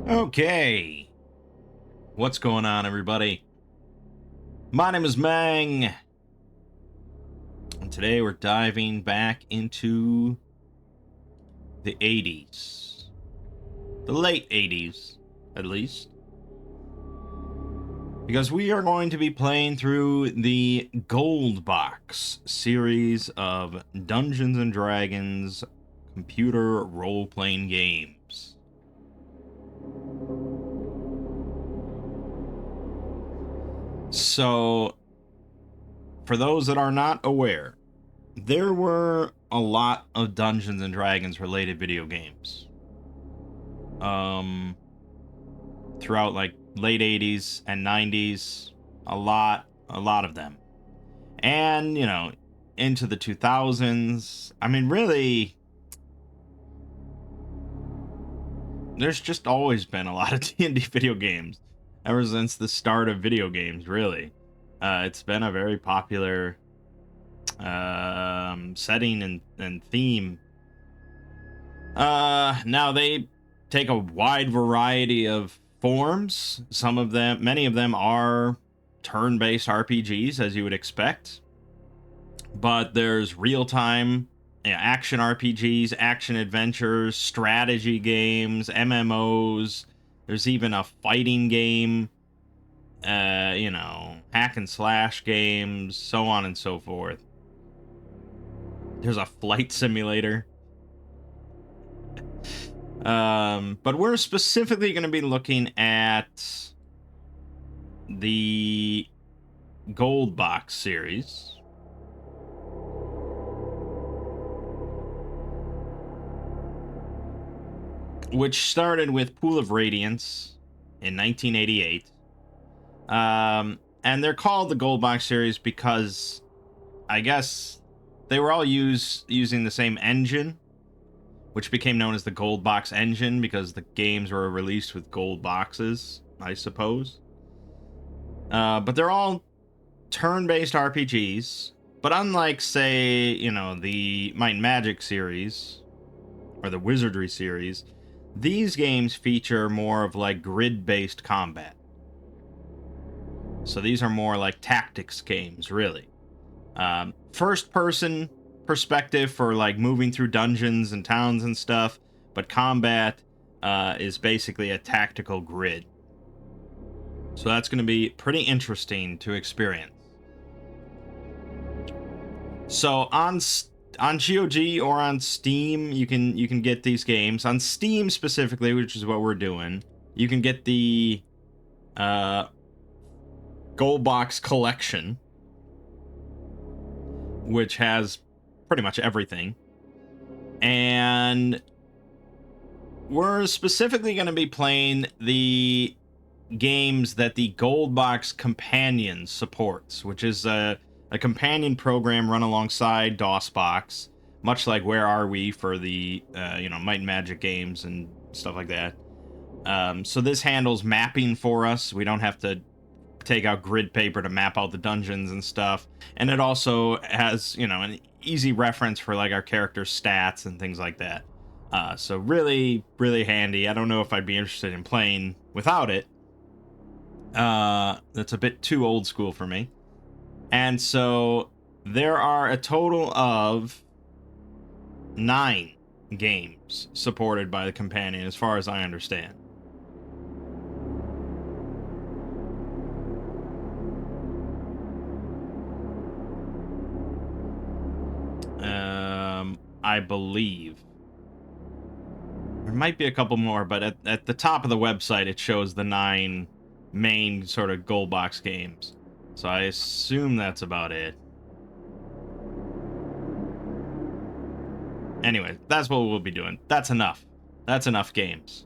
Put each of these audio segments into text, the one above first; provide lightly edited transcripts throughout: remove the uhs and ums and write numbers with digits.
Okay, what's going on, everybody? My name is Mangg, and today we're diving back into the 80s. The late 80s, at least. Because we are going to be playing through the Gold Box series of Dungeons & Dragons computer role-playing games. So, for those that are not aware, there were a lot of Dungeons and Dragons related video games. Throughout like late 80s and 90s, a lot of them. And, into the 2000s. I mean, really, there's just always been a lot of D&D video games ever since the start of video games, really. It's been a very popular setting and theme. Now they take a wide variety of forms. Many of them are turn-based RPGs, as you would expect. But there's real-time action RPGs, action adventures, strategy games, MMOs. There's even a fighting game, hack and slash games, so on and so forth. There's a flight simulator. But we're specifically going to be looking at the Gold Box series. Which started with Pool of Radiance in 1988. And they're called the Gold Box series because I guess they were all using the same engine, which became known as the Gold Box engine because the games were released with gold boxes, I suppose. But they're all turn-based RPGs. But unlike, say, the Might and Magic series or the Wizardry series, these games feature more of like grid-based combat. So these are more like tactics games, really. First-person perspective for like moving through dungeons and towns and stuff, but combat is basically a tactical grid. So that's going to be pretty interesting to experience. So on GOG or on Steam, you can get these games. On Steam specifically, which is what we're doing, you can get the Gold Box Collection, which has pretty much everything. And we're specifically going to be playing the games that the Gold Box Companion supports, which is a companion program run alongside DOSBox, much like Where Are We for the Might and Magic games and stuff like that. So this handles mapping for us. We don't have to take out grid paper to map out the dungeons and stuff. And it also has, an easy reference for like our character's stats and things like that. So really, really handy. I don't know if I'd be interested in playing without it. That's a bit too old school for me. And so there are a total of 9 games supported by the companion, as far as I understand. I believe. There might be a couple more, but at the top of the website, it shows the 9 main sort of Gold Box games. So I assume that's about it. Anyway, that's what we'll be doing. That's enough. That's enough games.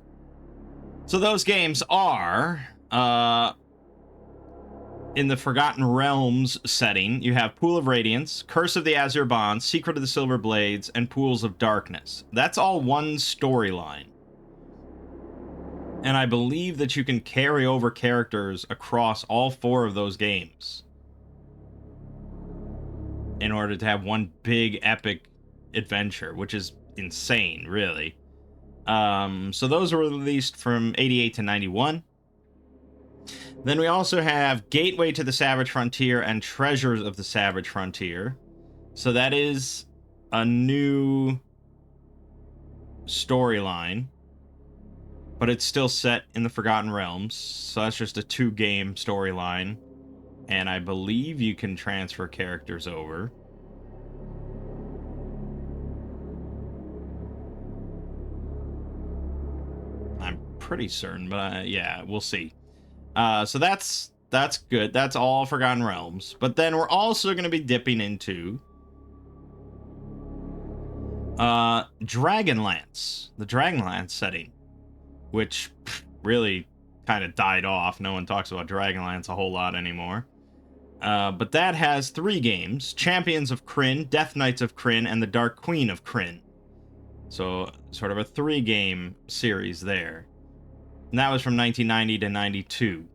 So those games are, in the Forgotten Realms setting, you have Pool of Radiance, Curse of the Azure Bond, Secret of the Silver Blades, and Pools of Darkness. That's all one storyline. And I believe that you can carry over characters across all 4 of those games in order to have one big epic adventure, which is insane, really. So those were released from 88 to 91. Then we also have Gateway to the Savage Frontier and Treasures of the Savage Frontier. So that is a new storyline, but it's still set in the Forgotten Realms. So that's just a 2-game storyline. And I believe you can transfer characters over. I'm pretty certain, but yeah, we'll see. So that's good. That's all Forgotten Realms. But then we're also going to be dipping into Dragonlance, the Dragonlance setting, which really kind of died off. No one talks about Dragonlance a whole lot anymore. But that has 3 games: Champions of Krynn, Death Knights of Krynn, and the Dark Queen of Krynn. So sort of a 3-game series there. And that was from 1990 to 92.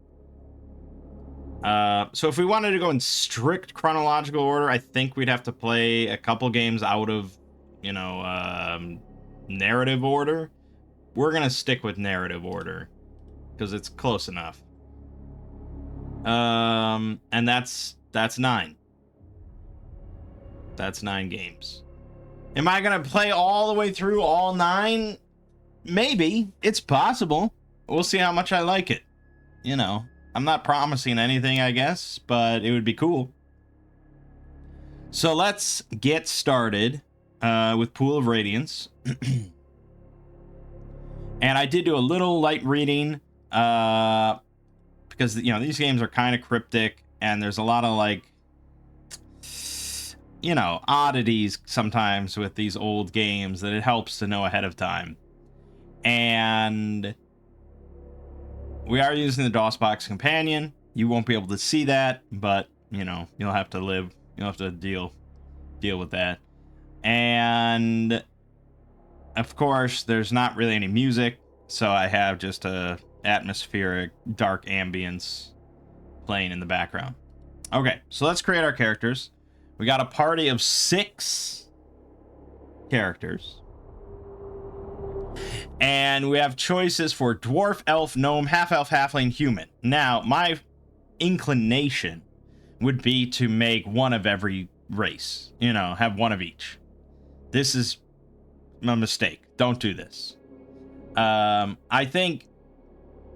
So if we wanted to go in strict chronological order, I think we'd have to play a couple games out of, narrative order. We're going to stick with narrative order because it's close enough. And that's 9. That's 9 games. Am I going to play all the way through all 9? Maybe. It's possible. We'll see how much I like it. I'm not promising anything, I guess, but it would be cool. So let's get started with Pool of Radiance. And I did do a little light reading because, these games are kind of cryptic and there's a lot of oddities sometimes with these old games that it helps to know ahead of time. And we are using the DOSBox companion. You won't be able to see that, but you'll have to live. You'll have to deal with that. And of course, there's not really any music, so I have just a atmospheric dark ambience playing in the background. Okay, so let's create our characters. We got a party of 6 characters. And we have choices for dwarf, elf, gnome, half-elf, halfling, human. Now, my inclination would be to make one of every race. Have one of each. This is a mistake. Don't do this. I think,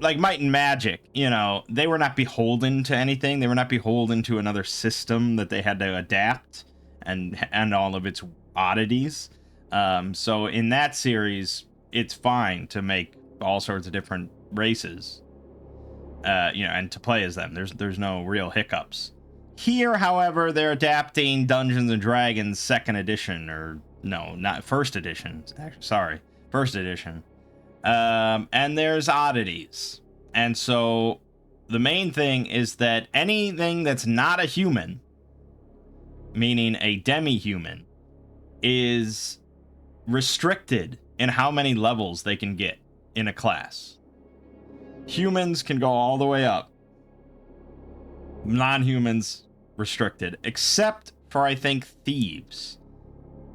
like Might and Magic, they were not beholden to anything. They were not beholden to another system that they had to adapt and all of its oddities. So in that series, it's fine to make all sorts of different races, and to play as them. There's no real hiccups. Here, however, they're adapting Dungeons and Dragons 2nd edition, or no, not 1st edition. Actually, sorry, 1st edition. And there's oddities. And so the main thing is that anything that's not a human, meaning a demi-human, is restricted in how many levels they can get in a class. Humans can go all the way up. Non-humans restricted, except for, I think, thieves.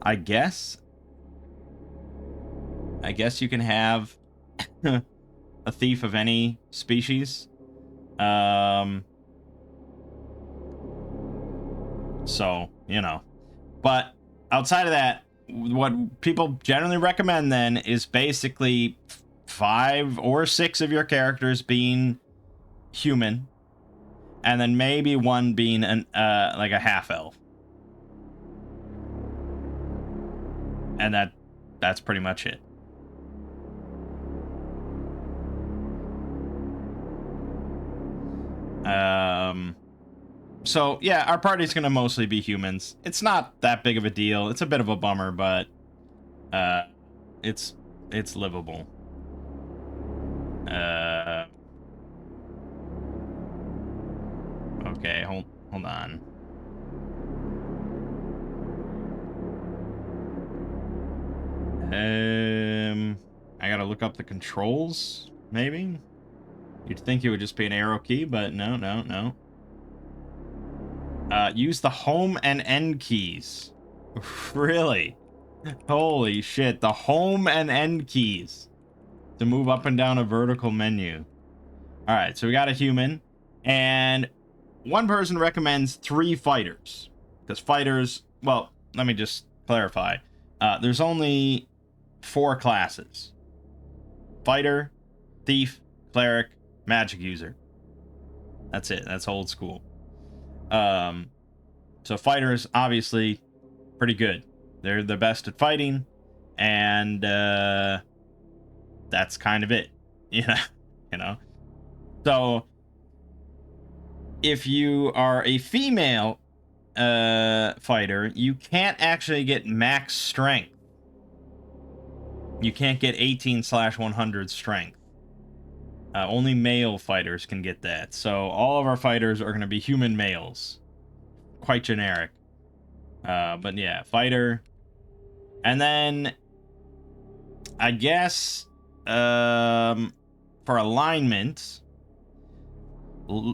I guess you can have a thief of any species. So, but outside of that, what people generally recommend then is basically 5 or 6 of your characters being human, and then maybe one being like a half elf, and that's pretty much it. So yeah, our party's gonna mostly be humans. It's not that big of a deal. It's a bit of a bummer, but it's livable. Okay, hold on. I gotta look up the controls, maybe? You'd think it would just be an arrow key, but no. Use the home and end keys. Really? Holy shit, the home and end keys. to move up and down a vertical menu. All right, so we got a human, and one person recommends 3 fighters. Because fighters, well, let me just clarify. There's only 4 classes. Fighter, thief, cleric, magic user. That's it. That's old school. So fighters, obviously, pretty good. They're the best at fighting, and that's kind of it. You know. So if you are a female fighter, you can't actually get max strength. You can't get 18/100 strength. Only male fighters can get that. So all of our fighters are going to be human males. Quite generic. But yeah, fighter. And then I guess for alignment,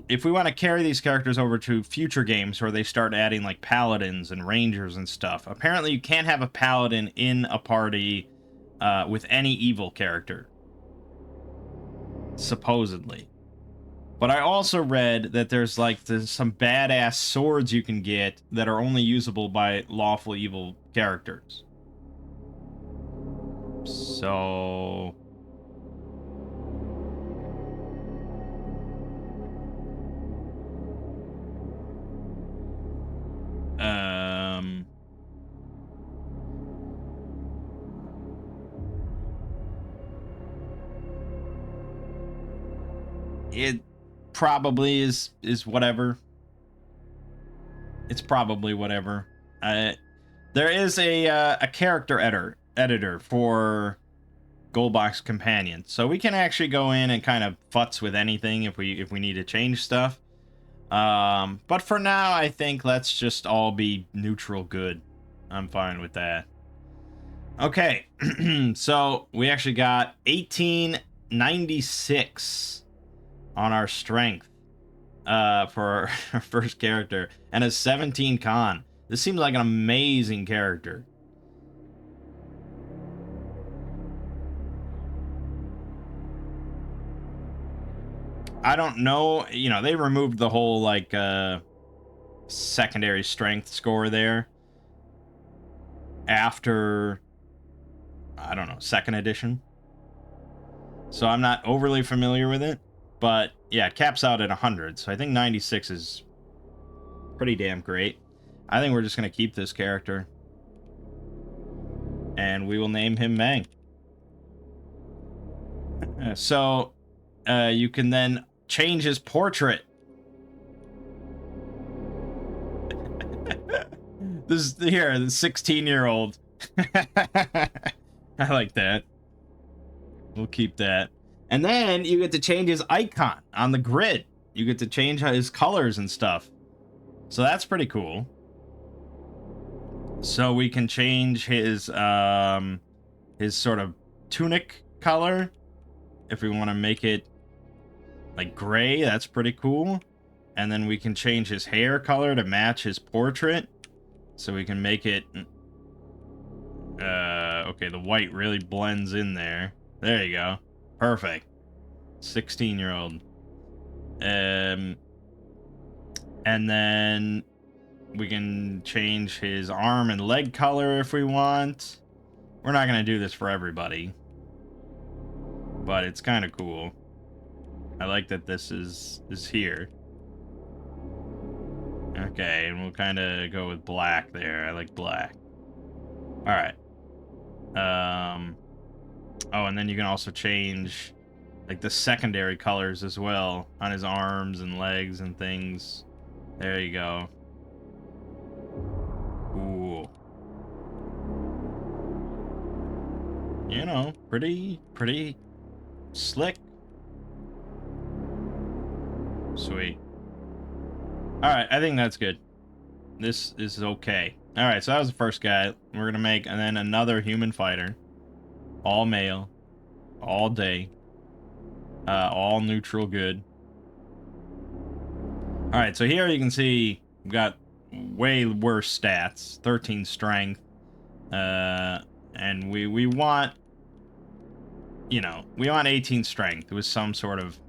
if we want to carry these characters over to future games where they start adding like paladins and rangers and stuff, apparently you can't have a paladin in a party with any evil character. Supposedly. But I also read that there's some badass swords you can get that are only usable by lawful evil characters. So it probably is whatever. It's probably whatever. There is a character editor for Goldbox Companion, so we can actually go in and kind of futz with anything if we need to change stuff. But for now, I think let's just all be neutral good. I'm fine with that. Okay, so we actually got 1896 on our strength for our first character, and a 17 con. This seems like an amazing character. I don't know, they removed the whole secondary strength score there after, I don't know, 2nd edition. So I'm not overly familiar with it, but yeah, it caps out at 100. So I think 96 is pretty damn great. I think we're just going to keep this character, and we will name him Mangg. So you can then change his portrait. This is here, the 16-year-old. I like that. We'll keep that. And then you get to change his icon on the grid. You get to change his colors and stuff. So that's pretty cool. So we can change his sort of tunic color if we want to make it like gray. That's pretty cool. And then we can change his hair color to match his portrait. So we can make it okay, the white really blends in there. There you go. Perfect. 16-year-old. And then we can change his arm and leg color if we want. We're not going to do this for everybody, but it's kind of cool. I like that this is here. Okay, and we'll kind of go with black there. I like black. All right. Oh, and then you can also change like the secondary colors as well on his arms and legs and things. There you go. Ooh. Pretty slick. Sweet. Alright, I think that's good. This is okay. Alright, so that was the first guy. We're gonna make, and then another human fighter. All male. All day. All neutral good. Alright, so here you can see we've got way worse stats. 13 strength. And we want, you know, we want 18 strength with some sort of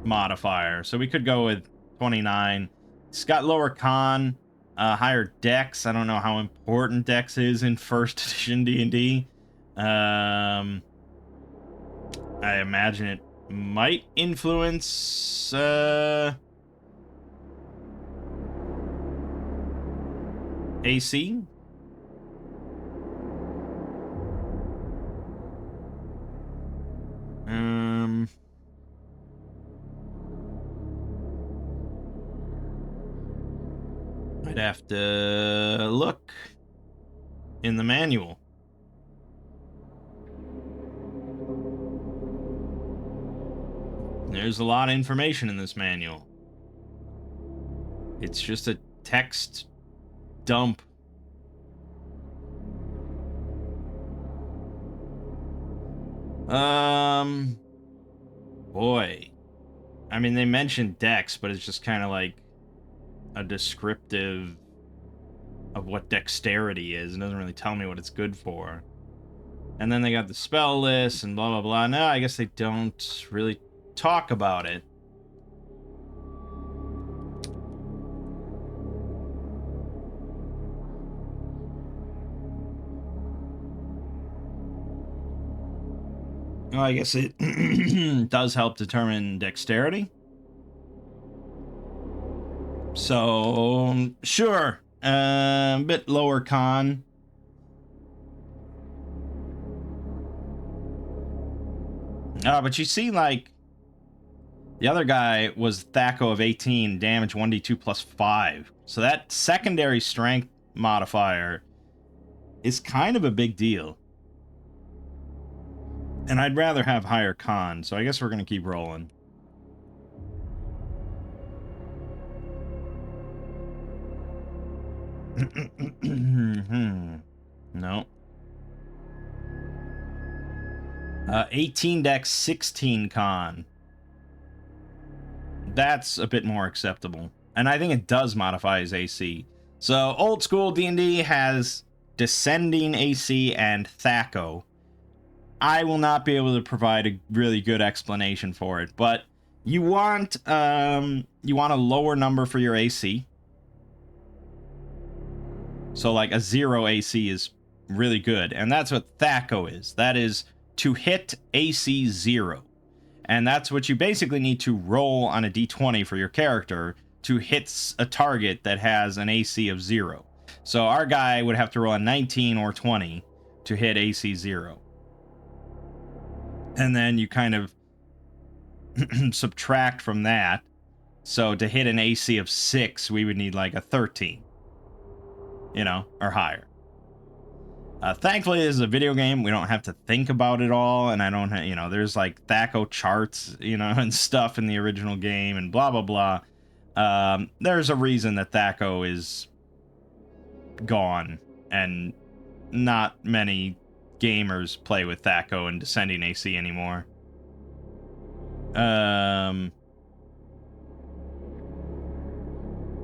modifier. So we could go with 29. It's got lower con, higher dex. I don't know how important dex is in first edition D&D. I imagine it might influence AC. I'd have to look in the manual. There's a lot of information in this manual. It's just a text dump. Boy. I mean, they mentioned dex, but it's just kind of like a descriptive of what dexterity is. It doesn't really tell me what it's good for. And then they got the spell list and blah, blah, blah. No, I guess they don't really talk about it. Well, I guess it does help determine dexterity. So, sure. A bit lower con. But you see, like, the other guy was Thaco of 18, damage 1d2 plus 5. So that secondary strength modifier is kind of a big deal. And I'd rather have higher con, so I guess we're going to keep rolling. No. 18 dex, 16 con. That's a bit more acceptable. And I think it does modify his AC. So, old school D&D has descending AC and Thaco. I will not be able to provide a really good explanation for it, but you want a lower number for your AC. So like a 0 AC is really good, and that's what Thaco is. That is to hit AC 0. And that's what you basically need to roll on a d20 for your character to hit a target that has an AC of 0. So our guy would have to roll a 19 or 20 to hit AC 0. And then you kind of subtract from that. So to hit an AC of 6, we would need like a 13. You know, or higher. Thankfully, this is a video game. We don't have to think about it all. And I don't have, you know, there's like Thaco charts, you know, and stuff in the original game and blah, blah, blah. There's a reason that Thaco is gone. And not many gamers play with Thaco and descending AC anymore.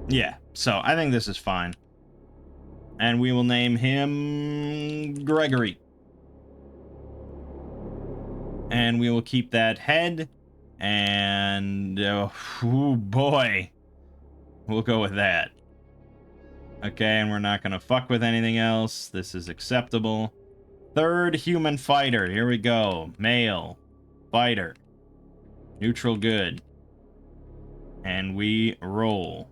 Yeah, so I think this is fine. And we will name him Gregory. And we will keep that head. And, oh boy, we'll go with that. Okay, and we're not going to fuck with anything else. This is acceptable. Third human fighter. Here we go. Male. Fighter. Neutral good. And we roll.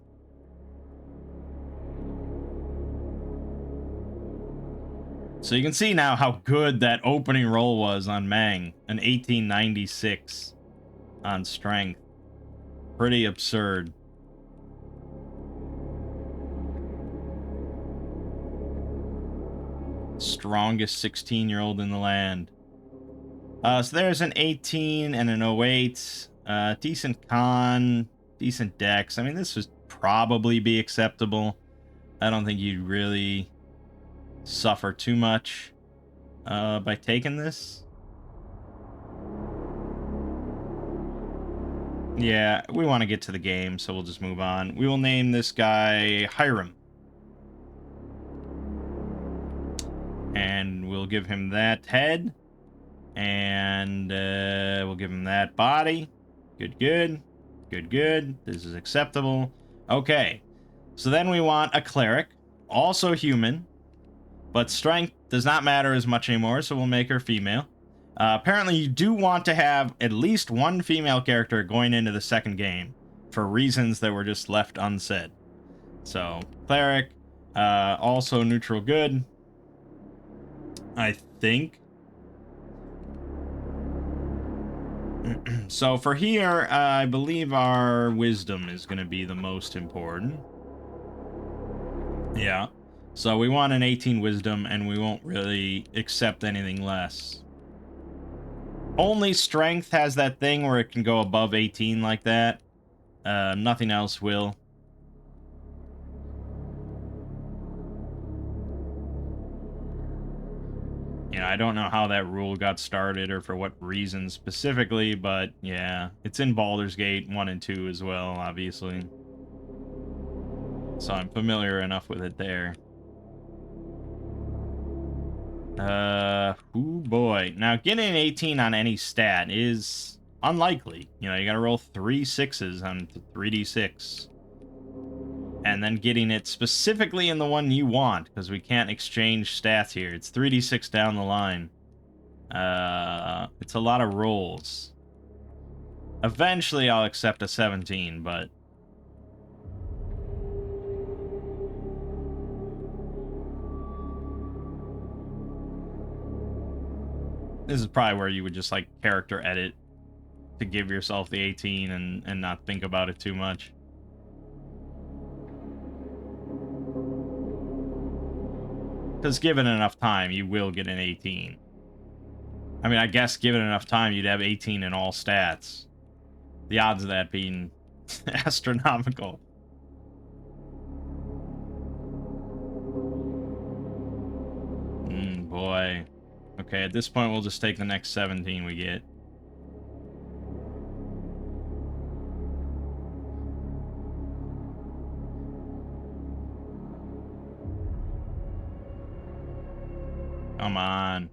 So you can see now how good that opening roll was on Mangg. An 1896 on strength. Pretty absurd. Strongest 16-year-old in the land. So there's an 18 and an 08. Decent con, decent dex. I mean, this would probably be acceptable. I don't think you'd really suffer too much by taking this. Yeah, we want to get to the game, so we'll just move on. We will name this guy Hiram. And we'll give him that head. And we'll give him that body. Good, good. Good, good. This is acceptable. Okay. So then we want a cleric, also human, but strength does not matter as much anymore, so we'll make her female. Apparently, you do want to have at least one female character going into the second game for reasons that were just left unsaid. So, cleric, also neutral good, I think. So for here, I believe our wisdom is going to be the most important. Yeah. So we want an 18 wisdom, and we won't really accept anything less. Only strength has that thing where it can go above 18 like that. Nothing else will. You know, I don't know how that rule got started or for what reason specifically, but yeah, it's in Baldur's Gate 1 and 2 as well, obviously. So I'm familiar enough with it there. Oh boy. Now, getting an 18 on any stat is unlikely. You know, you gotta roll 3 6s on 3d6. And then getting it specifically in the one you want, because we can't exchange stats here. It's 3d6 down the line. It's a lot of rolls. Eventually, I'll accept a 17, but... this is probably where you would just, like, character edit to give yourself the 18 and not think about it too much. Because given enough time, you will get an 18. I mean, I guess given enough time, you'd have 18 in all stats. The odds of that being astronomical. Boy. Okay, at this point, we'll just take the next 17 we get. Come on.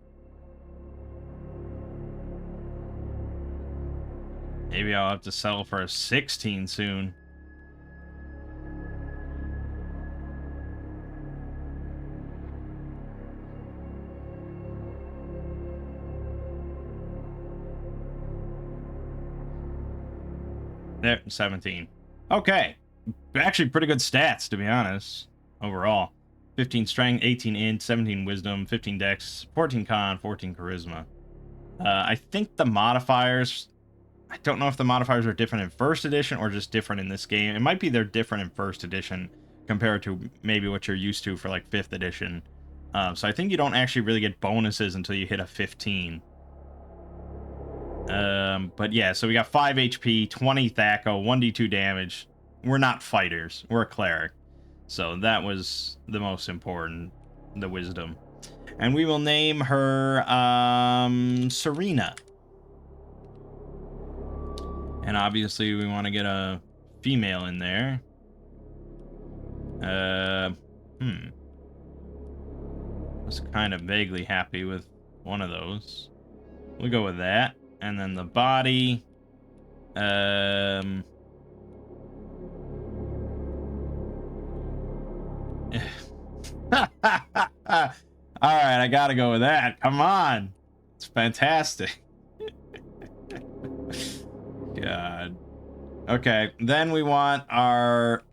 Maybe I'll have to settle for a 16 soon. There, 17. Okay. Actually, pretty good stats, to be honest, overall. 15 strength, 18 int, 17 wisdom, 15 dex, 14 con, 14 charisma. I think the modifiers... I don't know if the modifiers are different in first edition or just different in this game. It might be they're different in first edition compared to maybe what you're used to for like 5th edition. So I think you don't actually really get bonuses until you hit a 15. But yeah, so we got 5 HP, 20 Thaco, 1d2 damage. We're not fighters. We're a cleric. So that was the most important, the wisdom. And we will name her Serena. And obviously we want to get a female in there. I was kind of vaguely happy with one of those. We'll go with that. And then the body. Alright, I gotta go with that. Come on. It's fantastic. God. Okay, then we want our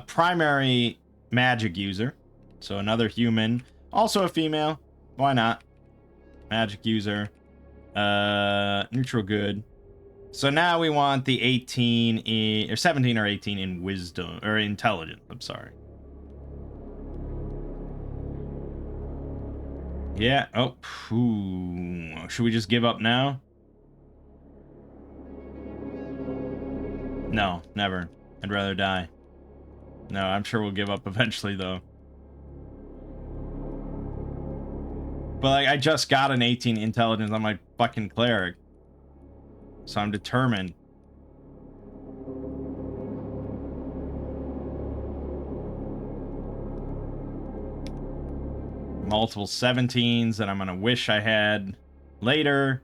primary magic user. So another human. Also a female. Why not? Magic user. Neutral good. So now we want the 18 in, or 17 or 18 in wisdom, or intelligence, I'm sorry. Yeah, oh, should we just give up now? No, never. I'd rather die. No, I'm sure we'll give up eventually, though. But, like, I just got an 18 intelligence on my fucking cleric. So I'm determined. Multiple 17s that I'm gonna wish I had later.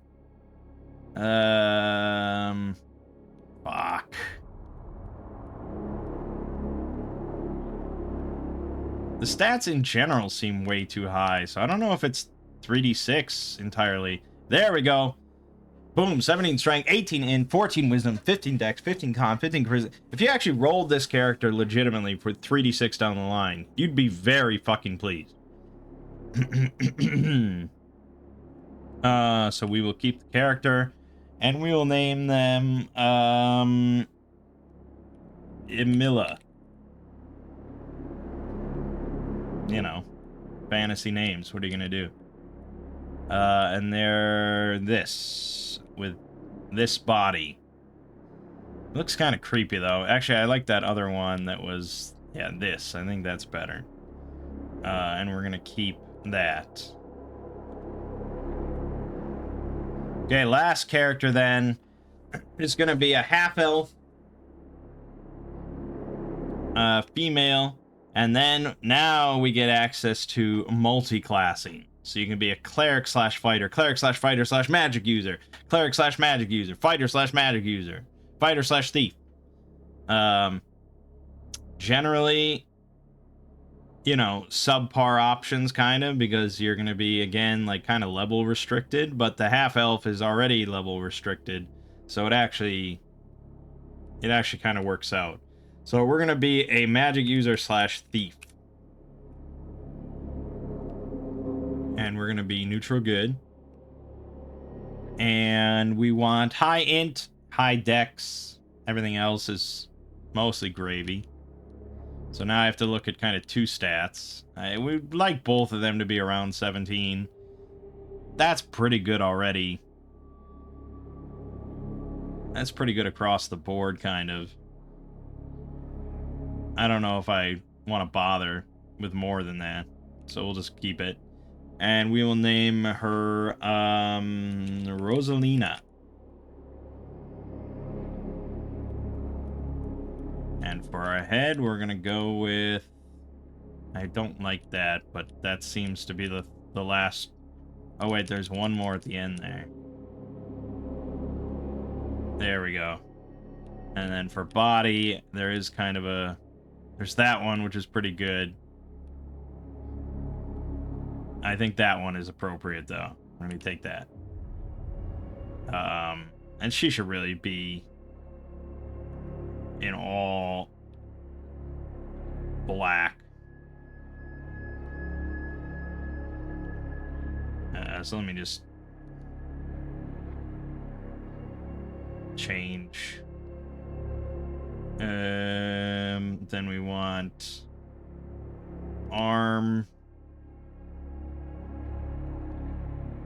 Fuck. The stats in general seem way too high, so I don't know if it's 3d6 entirely. There we go. Boom, 17 strength, 18 in, 14 wisdom, 15 dex, 15 con, 15 charisma. If you actually rolled this character legitimately for 3d6 down the line, you'd be very fucking pleased. So we will keep the character, and we will name them, Emilla. You know, fantasy names. What are you gonna do? And they're this, with this body. Looks kind of creepy, though. Actually, I like that other one that was, yeah, this. I think that's better. And we're gonna keep that. Okay, last character, then, is gonna be a half-elf. Female. And then, now we get access to multi-classing. So you can be a cleric slash fighter, cleric slash fighter slash magic user, cleric slash magic user, fighter slash magic user, fighter slash thief. Generally, you know, subpar options kind of, because you're going to be, again, like kind of level restricted, but the half elf is already level restricted. So it actually kind of works out. So we're going to be a magic user slash thief. And we're going to be neutral good. And we want high int, high dex. Everything else is mostly gravy. So now I have to look at kind of two stats. We'd like both of them to be around 17. That's pretty good already. That's pretty good across the board, kind of. I don't know if I want to bother with more than that. So we'll just keep it. And we will name her, Rosalina. And for our head, we're gonna go with... I don't like that, but that seems to be the last... Oh wait, there's one more at the end there. There we go. And then for body, there is kind of a... There's that one, which is pretty good. I think that one is appropriate, though. Let me take that. And she should really be in all black. So let me just change. Then we want arm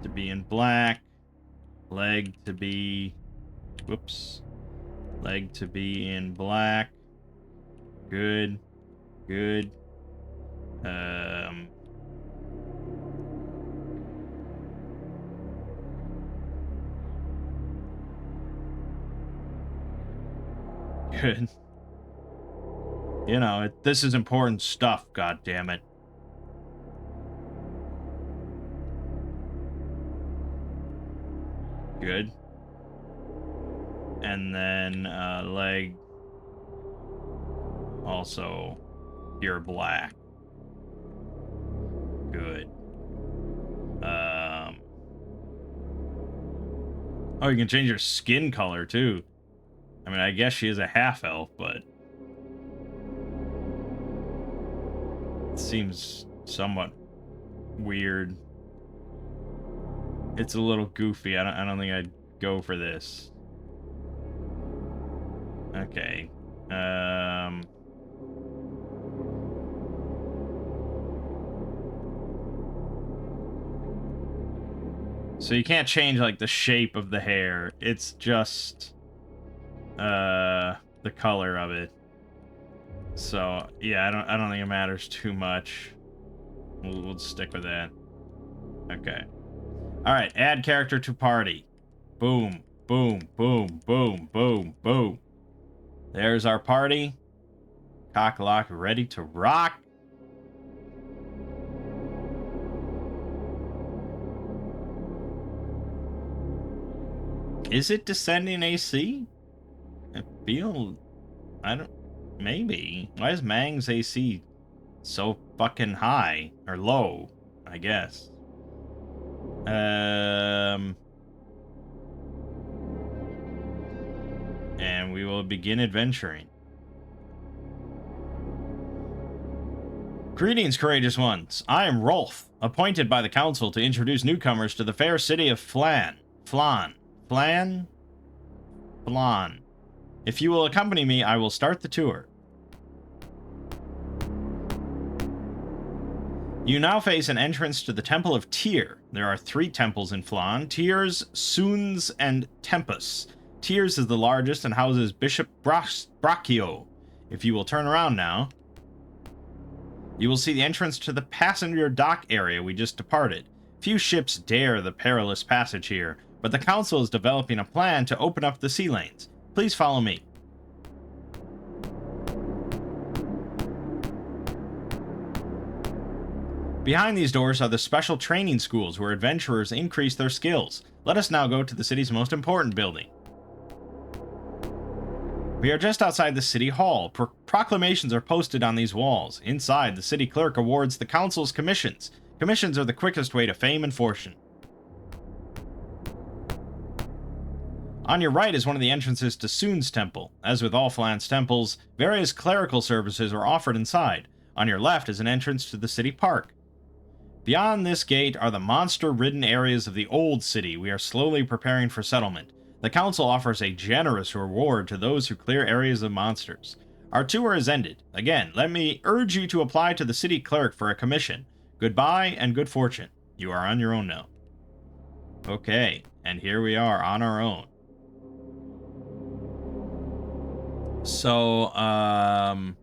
to be in black, leg to be, whoops, leg to be in black. Good, good. Good. You know, this is important stuff, god damn it. Good. And then leg also pure black. Good. Oh, you can change your skin color too. I mean, I guess she is a half elf, but it seems somewhat weird. It's a little goofy. I don't think I'd go for this. Okay. So you can't change like the shape of the hair. It's just the color of it. So yeah, I don't think it matters too much. We'll stick with that. Okay. All right, add character to party. Boom, boom, boom, boom, boom, boom. There's our party. Cock lock ready to rock. Is it descending AC? I feel... I don't... Maybe. Why is Mangg's AC so fucking high? Or low, I guess. And we will begin adventuring. Greetings, courageous ones. I am Rolf, appointed by the council to introduce newcomers to the fair city of Flan. If you will accompany me, I will start the tour. You now face an entrance to the Temple of Tyr. There are 3 temples in Flan: Tyr's, Sun's, and Tempus. Tyr's is the largest and houses Bishop Brachio. If you will turn around now, you will see the entrance to the passenger dock area we just departed. Few ships dare the perilous passage here, but the council is developing a plan to open up the sea lanes. Please follow me. Behind these doors are the special training schools where adventurers increase their skills. Let us now go to the city's most important building. We are just outside the city hall. Proclamations are posted on these walls. Inside, the city clerk awards the council's commissions. Commissions are the quickest way to fame and fortune. On your right is one of the entrances to Sun's temple. As with all Flan's temples, various clerical services are offered inside. On your left is an entrance to the city park. Beyond this gate are the monster-ridden areas of the old city. We are slowly preparing for settlement. The council offers a generous reward to those who clear areas of monsters. Our tour is ended. Again, let me urge you to apply to the city clerk for a commission. Goodbye and good fortune. You are on your own now. Okay, and here we are on our own. So, right,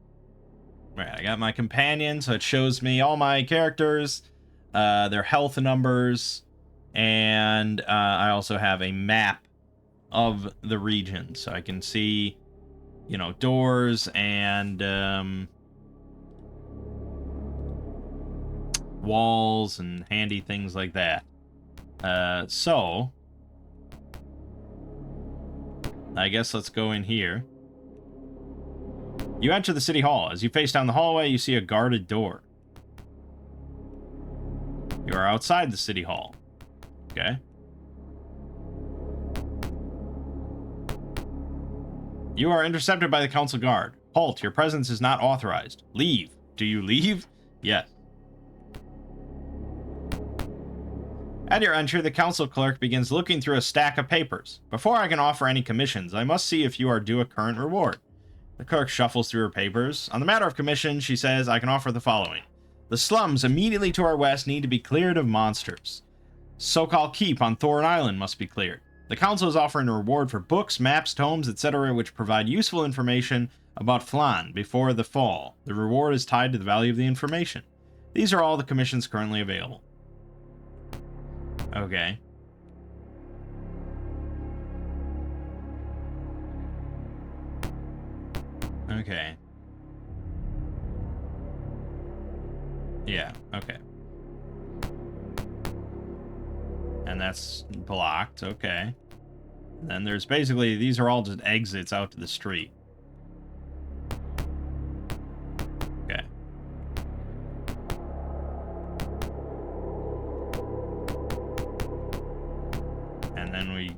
I got my companion, so it shows me all my characters, their health numbers, and I also have a map of the region, so I can see, you know, doors and walls and handy things like that. So I guess let's go in here. You enter the city hall. As you face down the hallway, you see a guarded door. You are outside the city hall. Okay. You are intercepted by the council guard. Halt, your presence is not authorized. Leave. Do you leave? Yes. At your entry, the council clerk begins looking through a stack of papers. Before I can offer any commissions, I must see if you are due a current reward. The clerk shuffles through her papers. On the matter of commission, she says, I can offer the following. The slums immediately to our west need to be cleared of monsters. So-called keep on Thorin Island must be cleared. The council is offering a reward for books, maps, tomes, etc., which provide useful information about Flan before the fall. The reward is tied to the value of the information. These are all the commissions currently available. Okay. Okay. Yeah, okay. And that's blocked, okay. Then there's basically, these are all just exits out to the street. Okay. And then we...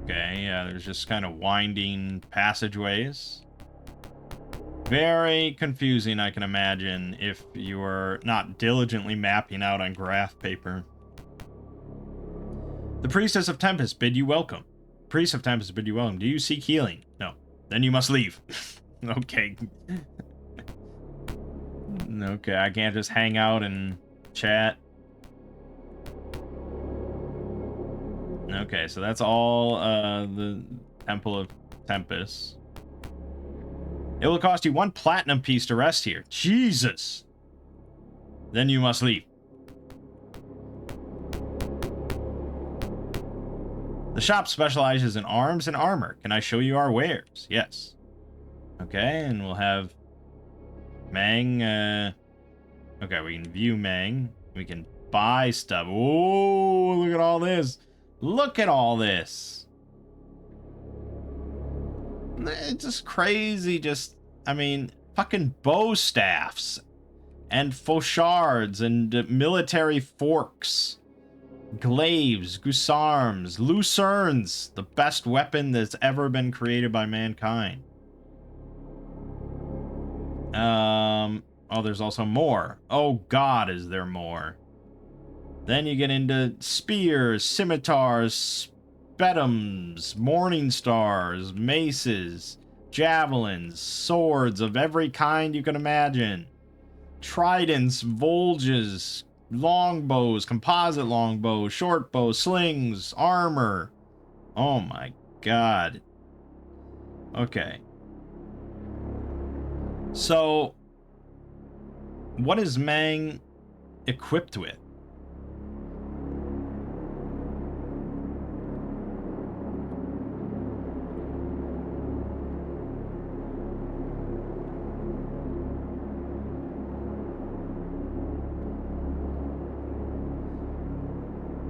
Okay, yeah, there's just kind of winding passageways. Very confusing, I can imagine, if you were not diligently mapping out on graph paper. The Priestess of Tempest bid you welcome. Priest of Tempest bid you welcome. Do you seek healing? No. Then you must leave. Okay. Okay, I can't just hang out and chat. Okay, so that's all the Temple of Tempest. It will cost you 1 platinum piece to rest here. Jesus! Then you must leave. The shop specializes in arms and armor. Can I show you our wares? Yes. Okay, and we'll have Mangg. Okay, we can view Mangg. We can buy stuff. Oh, look at all this. Look at all this. It's just crazy. Just, I mean, fucking bow staffs and fauchards and military forks, glaives, guisarmes, lucernes, the best weapon that's ever been created by mankind. Oh, there's also more. Oh God, is there more? Then you get into spears, scimitars, spedums, morning stars, maces, javelins, swords of every kind you can imagine, tridents, volges, longbows, composite longbows, short bows, slings, armor. Oh my God. Okay. So, what is Mangg equipped with?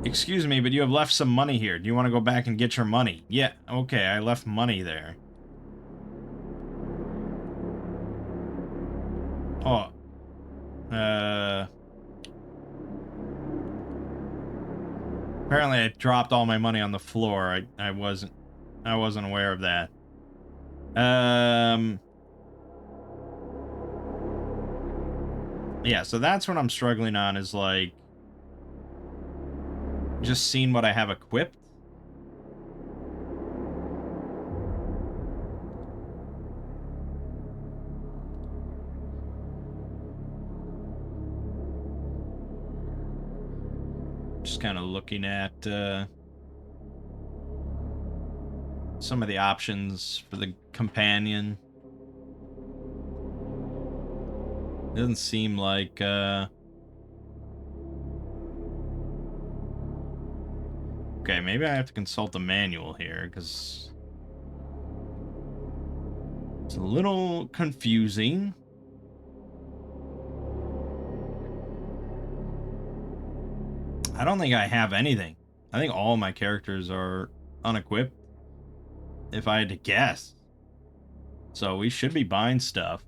Excuse me, but you have left some money here. Do you want to go back and get your money? Yeah, okay, I left money there. Oh. Apparently I dropped all my money on the floor. I wasn't aware of that. Yeah, so that's what I'm struggling on, is like just seeing what I have equipped. Just kind of looking at some of the options for the companion. Doesn't seem like okay, maybe I have to consult the manual here, because it's a little confusing. I don't think I have anything. I think all my characters are unequipped, if I had to guess. So we should be buying stuff.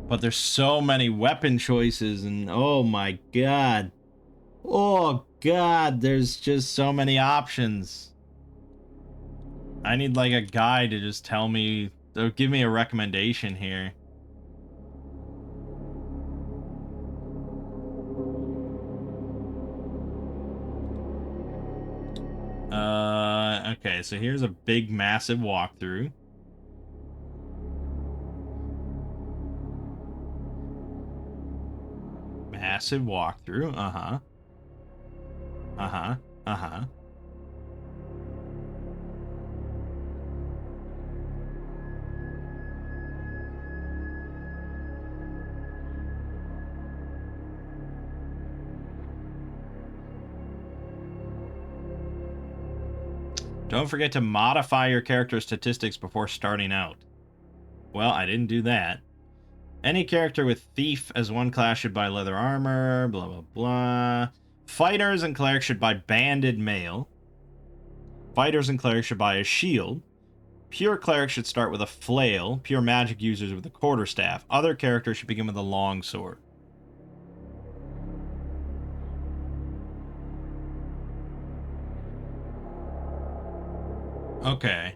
But there's so many weapon choices, and oh my God. Oh God, there's just so many options. I need like a guide to just tell me, or give me a recommendation here. Okay, so here's a big, massive walkthrough. Massive walkthrough, uh-huh. Uh-huh, uh-huh. Don't forget to modify your character statistics before starting out. Well, I didn't do that. Any character with Thief as one class should buy leather armor, blah, blah, blah. Fighters and clerics should buy banded mail. Fighters and clerics should buy a shield. Pure clerics should start with a flail. Pure magic users with a quarterstaff. Other characters should begin with a longsword. Okay.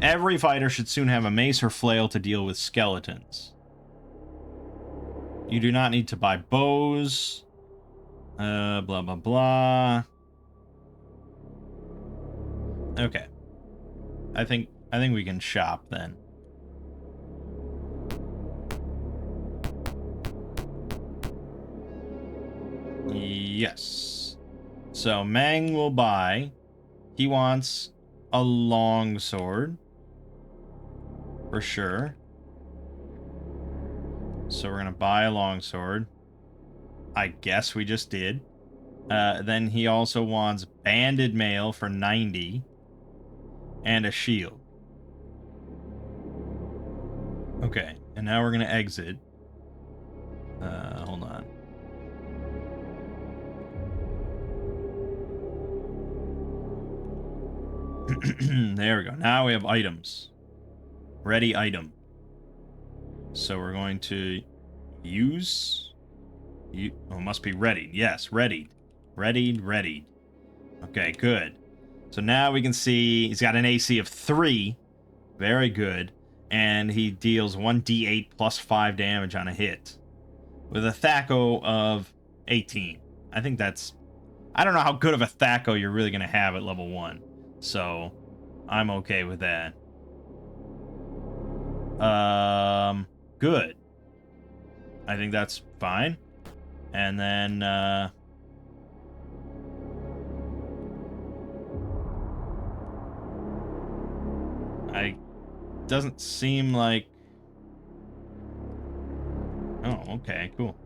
Every fighter should soon have a mace or flail to deal with skeletons. You do not need to buy bows. Blah, blah, blah. Okay. I think we can shop then. Yes. So Mangg will buy. He wants a longsword. For sure. So we're gonna buy a longsword. I guess we just did. Then he also wants banded mail for 90 and a shield. Okay, and now we're gonna exit. Hold on. There we go. Now we have items. Ready item. So we're going to use... Oh, must be ready. Yes, ready. Ready. Okay, good. So now we can see he's got an AC of 3. Very good. And he deals 1d8 plus 5 damage on a hit. With a THAC0 of 18. I think that's... I don't know how good of a THAC0 you're really going to have at level 1. So, I'm okay with that. Good. I think that's fine. And then, doesn't seem like... Oh, okay, cool.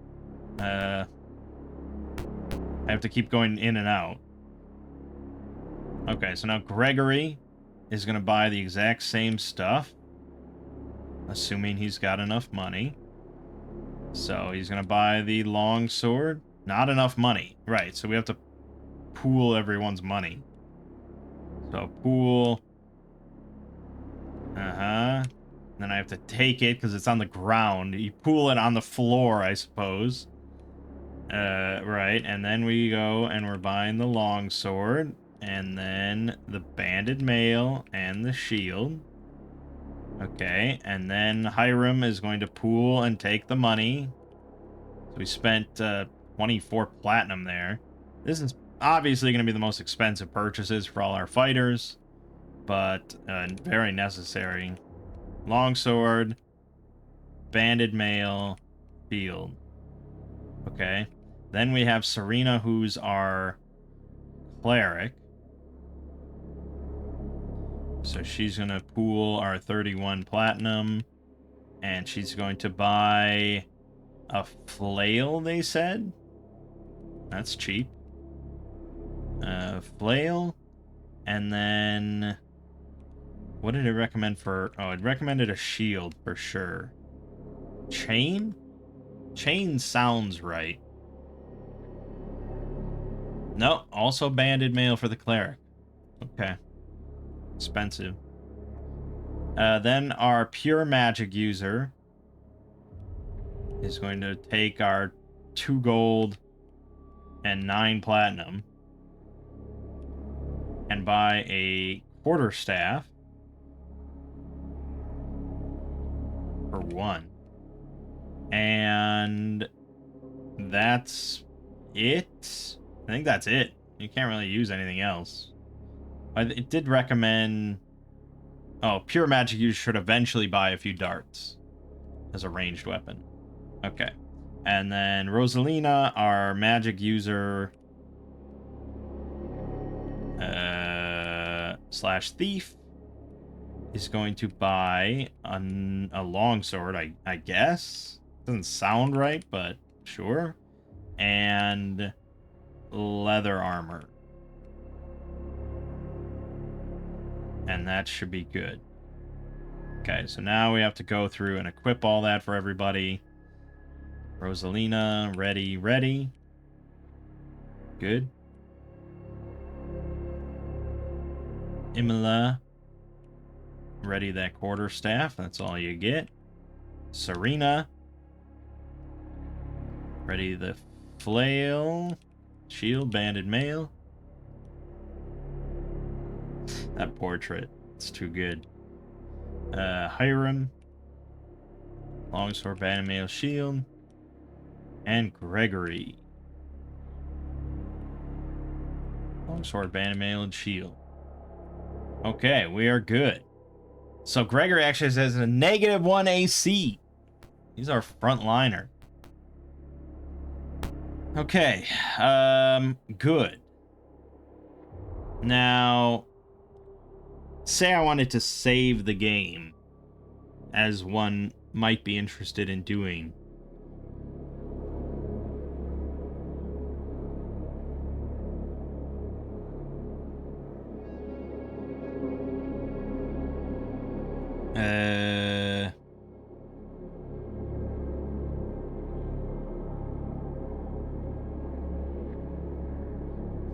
I have to keep going in and out. Okay, so now Gregory is going to buy the exact same stuff. Assuming he's got enough money. So he's going to buy the longsword. Not enough money. Right, so we have to pool everyone's money. So pool. Then I have to take it because it's on the ground. You pool it on the floor, I suppose. Right, and then we go and we're buying the longsword. And then the banded mail and the shield. Okay, and then Hiram is going to pool and take the money. So we spent 24 platinum there. This is obviously going to be the most expensive purchases for all our fighters, but very necessary. Longsword, banded mail, shield. Okay, then we have Serena, who's our cleric. So she's going to pool our 31 platinum, and she's going to buy a flail, they said? That's cheap. Flail, and then... What did it recommend for... Oh, it recommended a shield for sure. Chain? Chain sounds right. No, also banded mail for the cleric. Okay. Expensive. Then our pure magic user is going to take our 2 gold and 9 platinum and buy a quarterstaff for 1. And that's it. I think that's it. You can't really use anything else. It did recommend... Oh, pure magic user should eventually buy a few darts as a ranged weapon. Okay. And then Rosalina, our magic user slash thief, is going to buy a longsword, I guess. Doesn't sound right, but sure. And leather armor. And that should be good. Okay, so now we have to go through and equip all that for everybody. Rosalina, ready. Good. Imola, ready that quarterstaff. That's all you get. Serena, ready the flail. Shield, banded mail. That portrait, it's too good. Hiram, longsword, banded mail, shield, and Gregory, longsword, banded mail, and shield. Okay, we are good. So Gregory actually has a -1 AC. He's our frontliner. Okay, good. Now, say I wanted to save the game, as one might be interested in doing.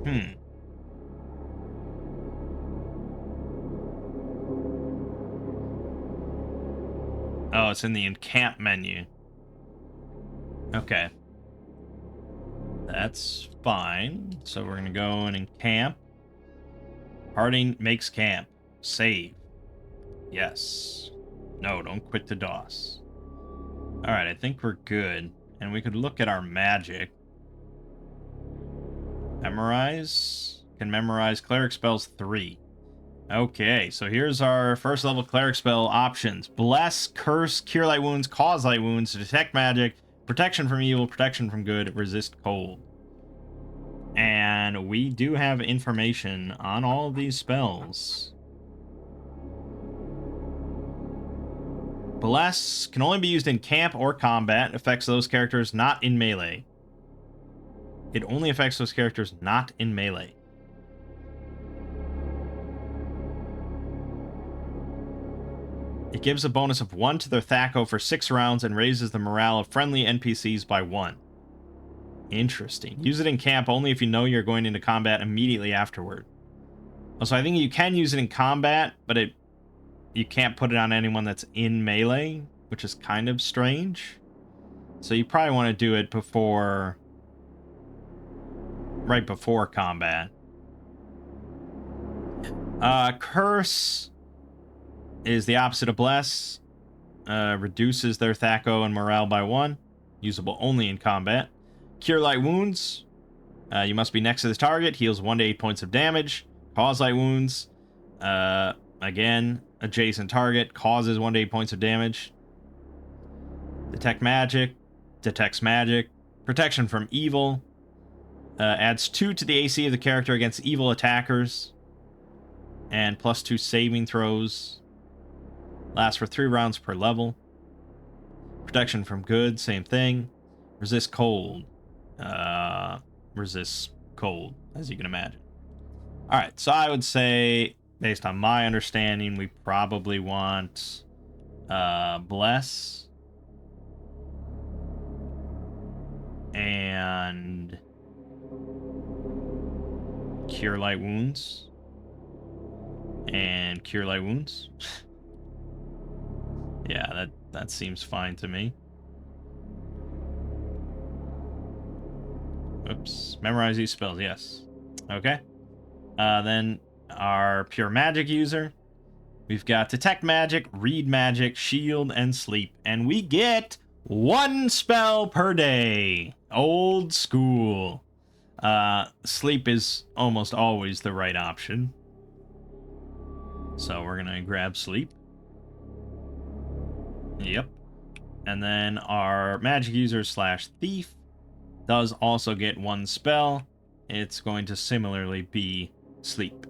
Hmm. Oh, it's in the encamp menu. Okay. That's fine. So we're going to go and encamp. Harding makes camp. Save. Yes. No, don't quit to DOS. Alright, I think we're good. And we could look at our magic. Memorize. Can memorize cleric spells 3. Okay, so here's our first level cleric spell options. Bless, curse, cure light wounds, cause light wounds, detect magic, protection from evil, protection from good, resist cold. And we do have information on all of these spells. Bless can only be used in camp or combat. Affects those characters not in melee. It only affects those characters not in melee. It gives a bonus of 1 to their THAC0 for 6 rounds and raises the morale of friendly NPCs by 1. Interesting. Use it in camp only if you know you're going into combat immediately afterward. Also, I think you can use it in combat, but you can't put it on anyone that's in melee, which is kind of strange. So you probably want to do it before... right before combat. Curse is the opposite of Bless. Reduces their THAC0 and morale by 1. Usable only in combat. Cure Light Wounds. You must be next to the target. Heals 1 to 8 points of damage. Cause Light Wounds. Again, adjacent target. Causes 1 to 8 points of damage. Detect Magic. Detects Magic. Protection from Evil. Adds 2 to the AC of the character against evil attackers. And +2 saving throws. Lasts for 3 rounds per level. Protection from good, same thing. Resist cold. Resists cold, as you can imagine. Alright, so I would say, based on my understanding, we probably want Bless. And Cure Light Wounds. And Cure Light Wounds. Yeah, that seems fine to me. Oops. Memorize these spells, yes. Okay. Then our pure magic user. We've got Detect Magic, Read Magic, Shield, and Sleep. And we get 1 spell per day. Old school. Sleep is almost always the right option. So we're going to grab Sleep. Yep. And then our magic user / thief does also get 1 spell. It's going to similarly be Sleep.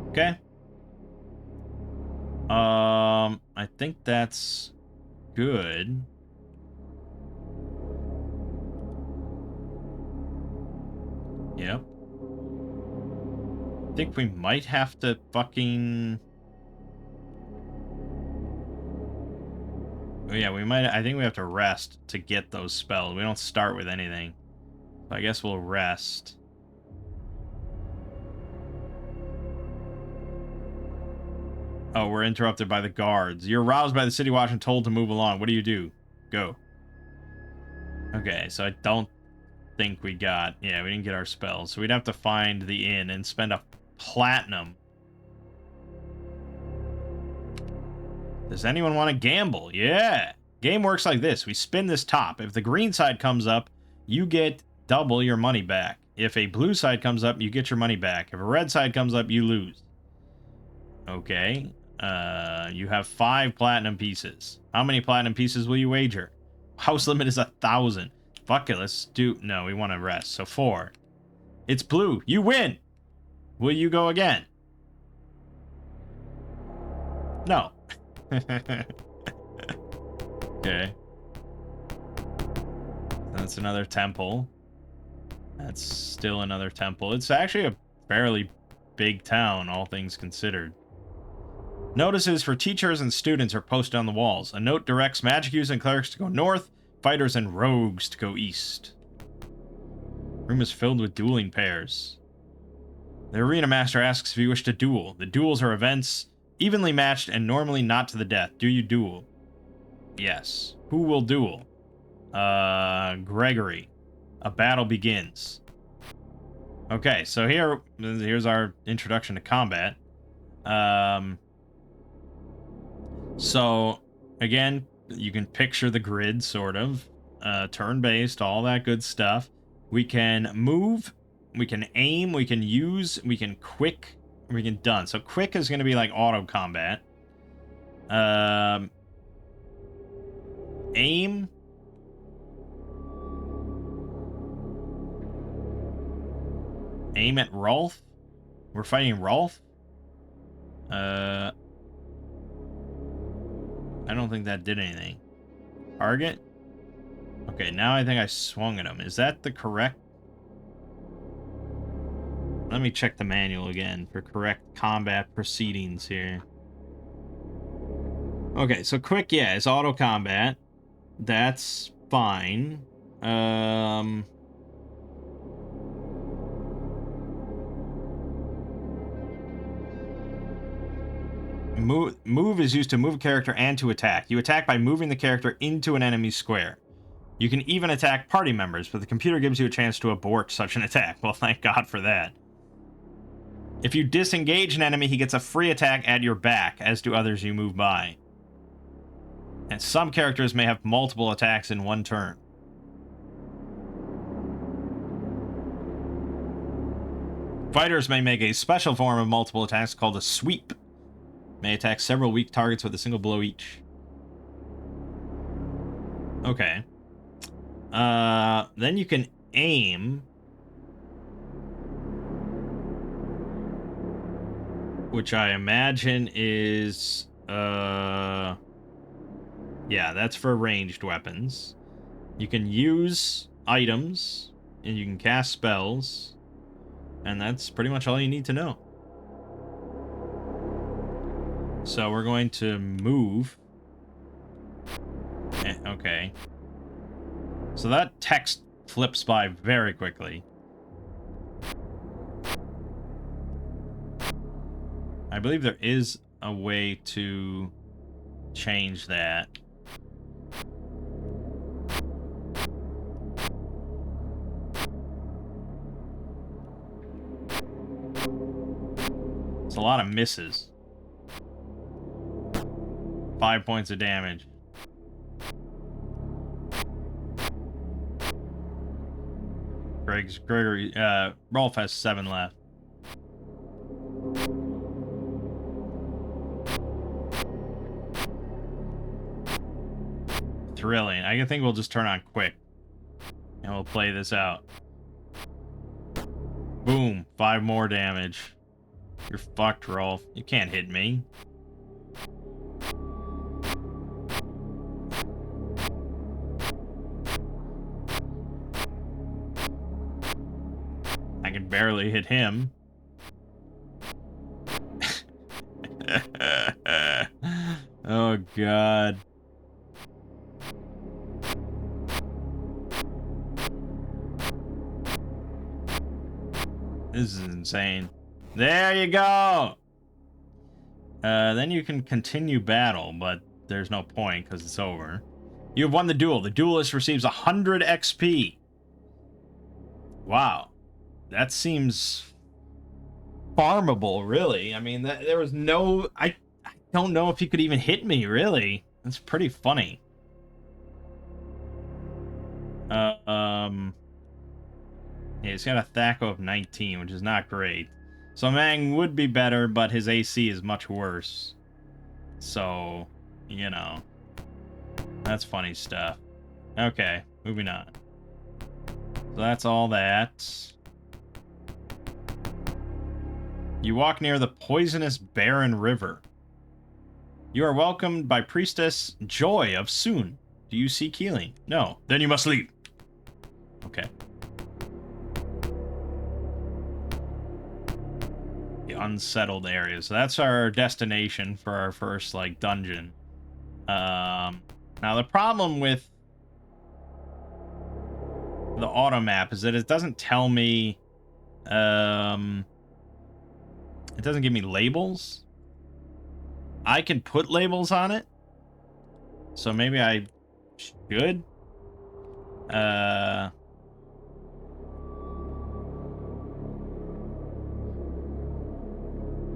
Okay. I think that's good. Yep. I think we might have to fucking... yeah, we might... I think we have to rest to get those spells. We don't start with anything. So I guess we'll rest. Oh, we're interrupted by the guards. You're aroused by the city watch and told to move along. What do you do? Go. Okay, so I don't think we got... yeah, we didn't get our spells. So we'd have to find the inn and spend a platinum. Does anyone want to gamble? Yeah. Game works like this. We spin this top. If the green side comes up, you get double your money back. If a blue side comes up, you get your money back. If a red side comes up, you lose. Okay. You have 5 platinum pieces. How many platinum pieces will you wager? House limit is 1,000. Fuck it, let's do... no, we want to rest. So 4. It's blue. You win! Will you go again? No. Okay. That's another temple. That's still another temple. It's actually a fairly big town, all things considered. Notices for teachers and students are posted on the walls. A note directs magic users and clerics to go north, fighters and rogues to go east. Room is filled with dueling pairs. The arena master asks if you wish to duel. The duels are events evenly matched and normally not to the death. Do you duel? Yes. Who will duel? Gregory. A battle begins. Okay, so here's our introduction to combat. So again, you can picture the grid, sort of. Turn-based, all that good stuff. We can move, we can aim, we can use, we can quick, we can done. So quick is going to be like auto combat. Aim. Aim at Rolf. We're fighting Rolf. I don't think that did anything. Target. Okay, now I think I swung at him. Is that the correct? Let me check the manual again for correct combat proceedings here. Okay, so quick, yeah, it's auto combat. That's fine. Move is used to move a character and to attack. You attack by moving the character into an enemy's square. You can even attack party members, but the computer gives you a chance to abort such an attack. Well, thank God for that. If you disengage an enemy, he gets a free attack at your back, as do others you move by. And some characters may have multiple attacks in one turn. Fighters may make a special form of multiple attacks called a sweep. May attack several weak targets with a single blow each. Okay. Then you can aim. Which I imagine is, yeah, that's for ranged weapons. You can use items, and you can cast spells, and that's pretty much all you need to know. So we're going to move. Okay. So that text flips by very quickly. I believe there is a way to change that. It's a lot of misses. 5 points of damage. Rolf has 7 left. Thrilling. I think we'll just turn on quick. And we'll play this out. Boom. 5 more damage. You're fucked, Rolf. You can't hit me. I can barely hit him. Oh, God. This is insane. There you go! Then you can continue battle, but there's no point because it's over. You have won the duel. The duelist receives 100 XP. Wow. That seems farmable, really. I mean, there was no... I don't know if he could even hit me, really. That's pretty funny. Yeah, he's got a THAC0 of 19, which is not great. So Mangg would be better, but his AC is much worse. So, you know. That's funny stuff. Okay, moving on. So that's all that. You walk near the poisonous barren river. You are welcomed by Priestess Joy of Soon. Do you seek healing? No. Then you must leave. Okay. The unsettled area. So that's our destination for our first, like, dungeon. Now, the problem with the auto map is that it doesn't tell me, it doesn't give me labels. I can put labels on it, so maybe I should.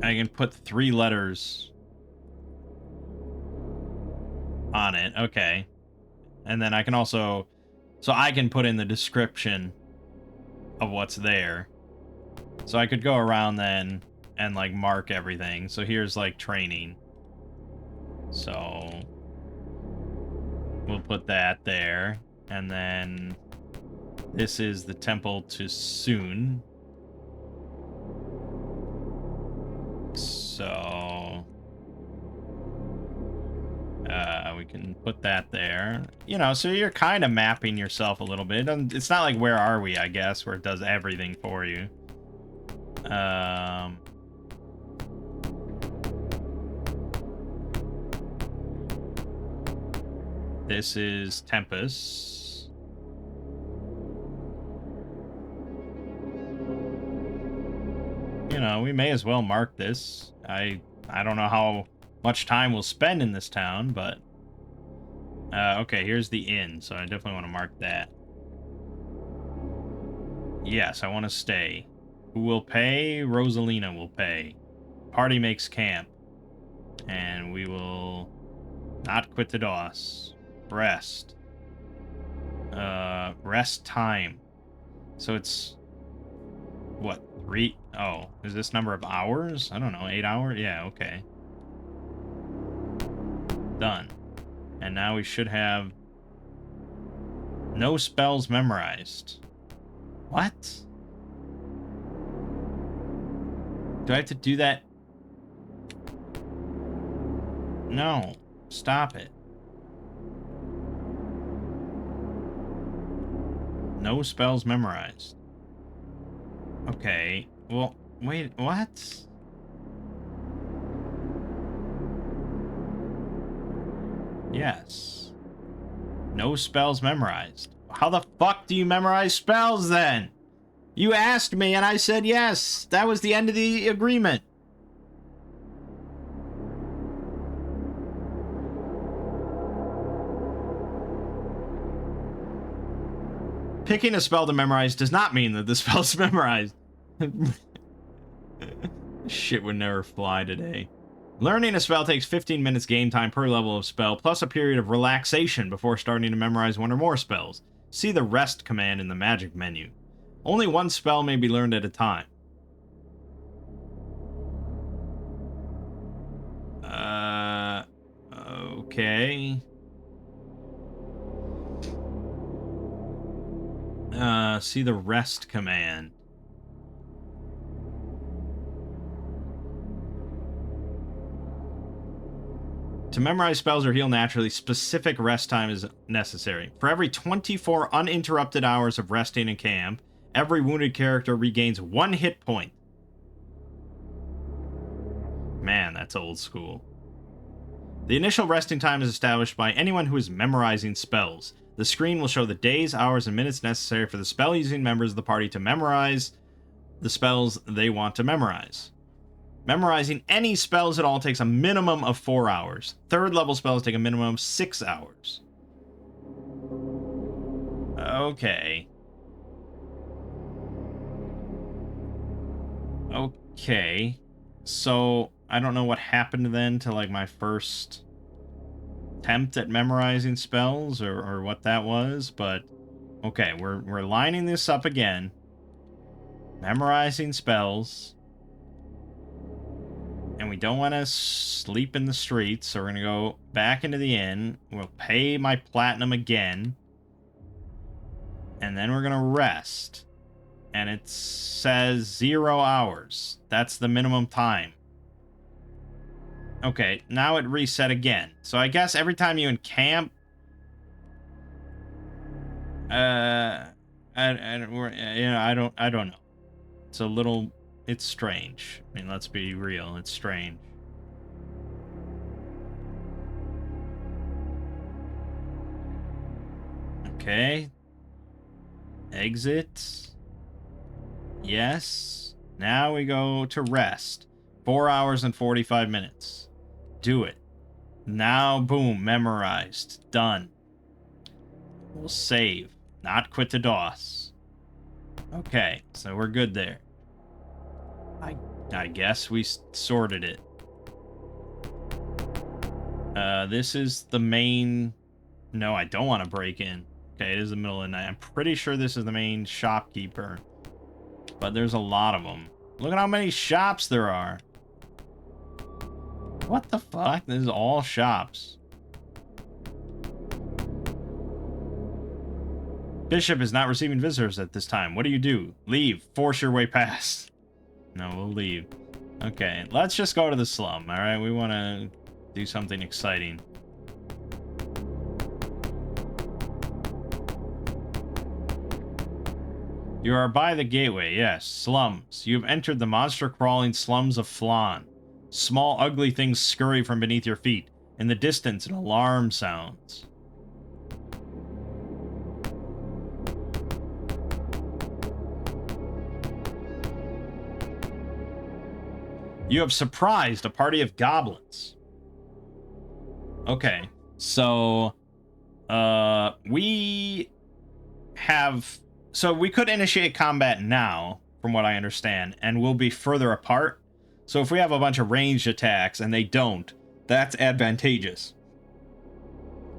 I can put 3 letters on it. Okay. And then I can also... So I can put in the description of what's there. So I could go around then and, like, mark everything. So here's, like, training. So we'll put that there. And then this is the temple to Soon. So we can put that there. You know, so you're kind of mapping yourself a little bit. It's not like Where Are We, I guess, where it does everything for you. This is Tempest. You know, we may as well mark this. I don't know how much time we'll spend in this town, but... okay, here's the inn, so I definitely want to mark that. Yes, I want to stay. Who will pay? Rosalina will pay. Party makes camp. And we will not quit the DOS. Rest. Rest time. So it's... What? 3? Oh, is this number of hours? I don't know, 8 hours? Yeah, okay. Done. And now we should have no spells memorized. What? Do I have to do that? No. Stop it. No spells memorized. Okay. Well, wait, what? Yes. No spells memorized. How the fuck do you memorize spells then? You asked me and I said yes. That was the end of the agreement. Picking a spell to memorize does not mean that the spell's memorized. Shit would never fly today. Learning a spell takes 15 minutes game time per level of spell, plus a period of relaxation before starting to memorize 1 or more spells. See the rest command in the magic menu. Only 1 spell may be learned at a time. Okay. See the rest command. To memorize spells or heal naturally, specific rest time is necessary. For every 24 uninterrupted hours of resting in camp, every wounded character regains 1 hit point. Man, that's old school. The initial resting time is established by anyone who is memorizing spells. The screen will show the days, hours, and minutes necessary for the spell-using members of the party to memorize the spells they want to memorize. Memorizing any spells at all takes a minimum of 4 hours. 3rd level spells take a minimum of 6 hours. Okay. Okay. So, I don't know what happened then to, like, my first attempt at memorizing spells or what that was, but okay, we're lining this up again. Memorizing spells. And we don't want to sleep in the streets, so we're going to go back into the inn. We'll pay my platinum again. And then we're going to rest. And it says 0 hours. That's the minimum time. Okay, now it reset again. So I guess every time you encamp... I don't know. It's a little... It's strange. I mean, let's be real. It's strange. Okay. Exit. Yes. Now we go to rest. 4 hours and 45 minutes. Do it. Now, boom, memorized. Done. We'll save. Not quit to DOS. Okay, so we're good there. I guess we sorted it. This is the main... No, I don't want to break in. Okay, it is the middle of the night. I'm pretty sure this is the main shopkeeper. But there's a lot of them. Look at how many shops there are. What the fuck? This is all shops. Bishop is not receiving visitors at this time. What do? Leave. Force your way past. No, we'll leave. Okay, let's just go to the slum, alright? We want to do something exciting. You are by the gateway, yes. Slums. You have entered the monster-crawling slums of Flan. Small, ugly things scurry from beneath your feet. In the distance, an alarm sounds. You have surprised a party of goblins. Okay, so... we have... So we could initiate combat now, from what I understand, and we'll be further apart. So if we have a bunch of ranged attacks and they don't, that's advantageous.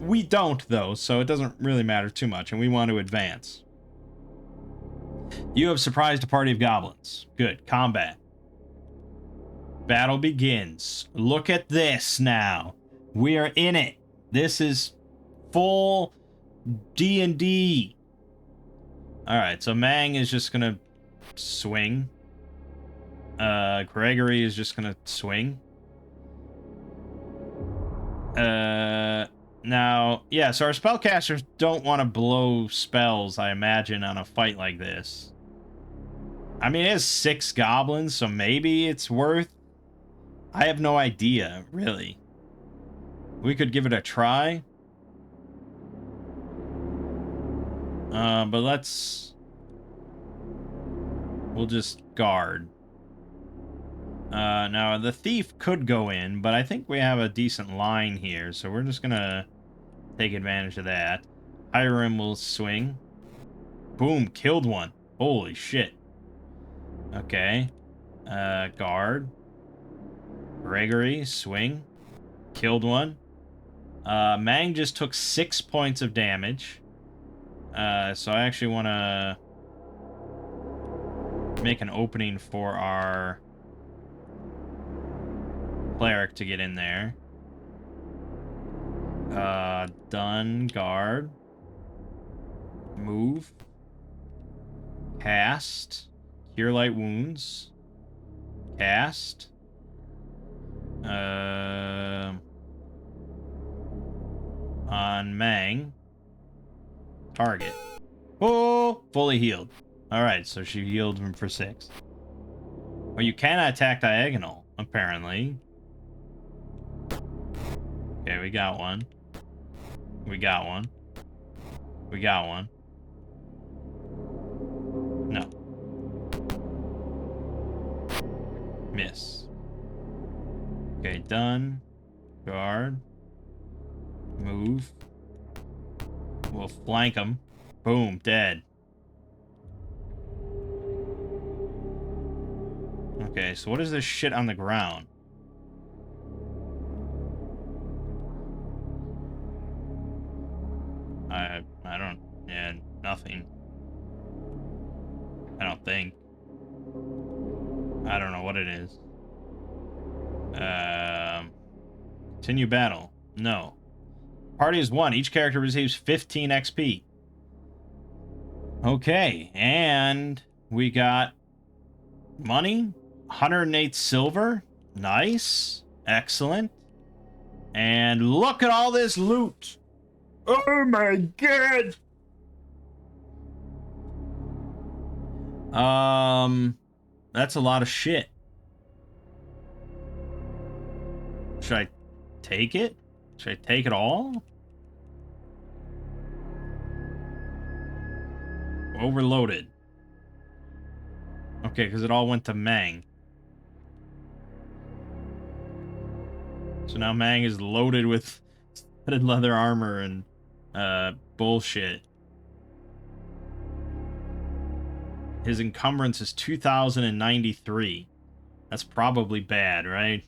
We don't, though, so it doesn't really matter too much, and we want to advance. You have surprised a party of goblins. Good. Combat. Battle begins. Look at this now. We are in it. This is full D&D. Alright, so Mangg is just gonna swing. Gregory is just gonna swing. Now, yeah, so our spellcasters don't want to blow spells, I imagine, on a fight like this. I mean, it is 6 goblins, so maybe it's worth... I have no idea, really. We could give it a try. But let's... We'll just guard. Now, the thief could go in, but I think we have a decent line here, so we're just gonna take advantage of that. Hiram will swing. Boom, killed one. Holy shit. Okay. Guard. Gregory, swing. Killed one. Mangg just took 6 points of damage. So I actually want to make an opening for our cleric to get in there. Done. Guard. Move. Cast. Cure Light Wounds. Cast. On Mangg. Target. Oh, fully healed. Alright, so she healed him for 6. Well, you cannot attack diagonal, apparently. Okay, we got one. We got one. We got one. No. Miss. Okay, done. Guard. Move. We'll flank him. Boom, dead. Okay, so what is this shit on the ground? I don't... Yeah, nothing. I don't think. I don't know what it is. Continue battle. No. Party is 1. Each character receives 15 XP. Okay, and we got money. 108 silver. Nice. Excellent. And look at all this loot. Oh my god. That's a lot of shit. Should I take it? Should I take it all? overloaded. Okay, because it all went to Mangg. So now Mangg is loaded with studded leather armor and bullshit. His encumbrance is 2,093. That's probably bad, right?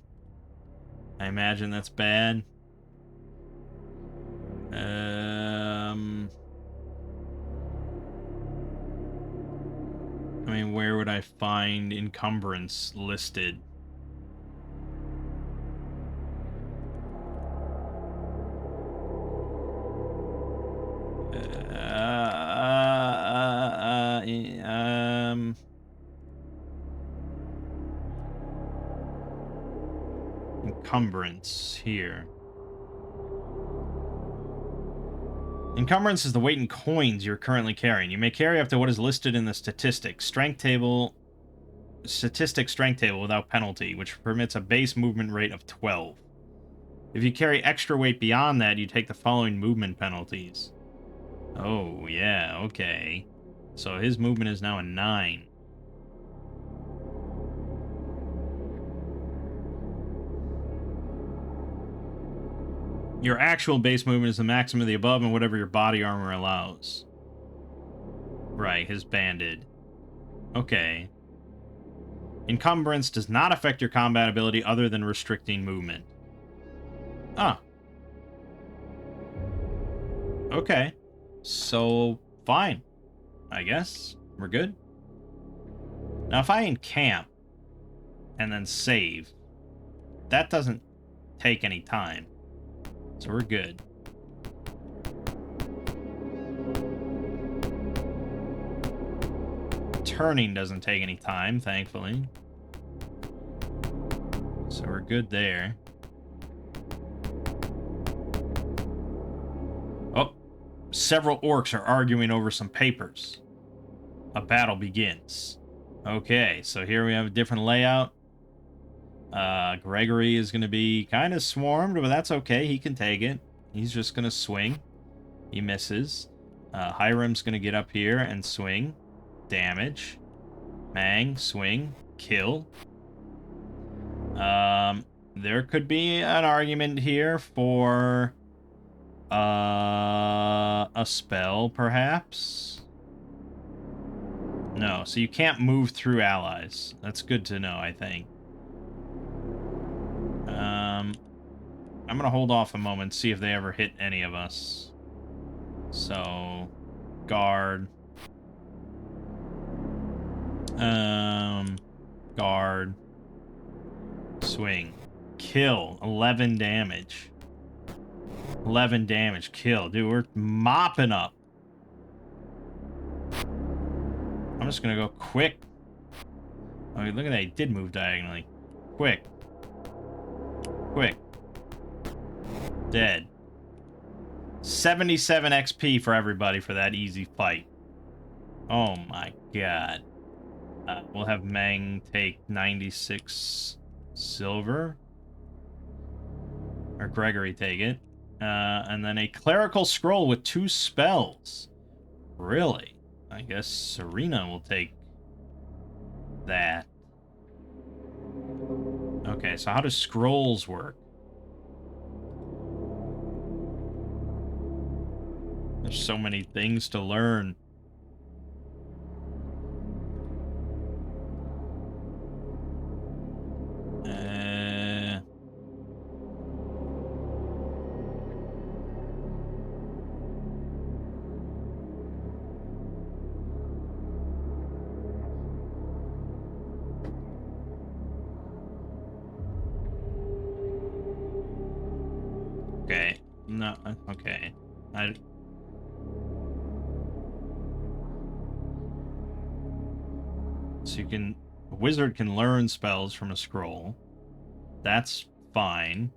I imagine that's bad. I mean, where would I find encumbrance listed? Encumbrance here. Encumbrance is the weight in coins you're currently carrying. You may carry up to what is listed in the statistics strength table without penalty, which permits a base movement rate of 12. If you carry extra weight beyond that, you take the following movement penalties. Oh, yeah, okay. So his movement is now a 9. Your actual base movement is the maximum of the above and whatever your body armor allows. Right, his banded. Okay. Encumbrance does not affect your combat ability other than restricting movement. Ah. Okay. So, fine. I guess. We're good. Now, if I encamp and then save, that doesn't take any time. So we're good. Turning doesn't take any time, thankfully. So we're good there. Oh, several orcs are arguing over some papers. A battle begins. Okay, so here we have a different layout. Gregory is going to be kind of swarmed, but that's okay. He can take it. He's just going to swing. He misses. Hiram's going to get up here and swing. Damage. Mangg, swing. Kill. There could be an argument here for a spell, perhaps? No, so you can't move through allies. That's good to know, I think. I'm gonna hold off a moment, see if they ever hit any of us. So, guard. Guard. Swing. Kill. 11 damage. 11 damage. Kill. Dude, we're mopping up. I'm just gonna go quick. Oh, look at that. He did move diagonally. Quick. Quick. Dead. 77 XP for everybody for that easy fight. Oh my god. We'll have Mangg take 96 silver. Or Gregory take it. And then a clerical scroll with 2 spells. Really? I guess Serena will take that. Okay, so how do scrolls work? There's so many things to learn. Okay. No, okay. So you can... A wizard can learn spells from a scroll. That's fine.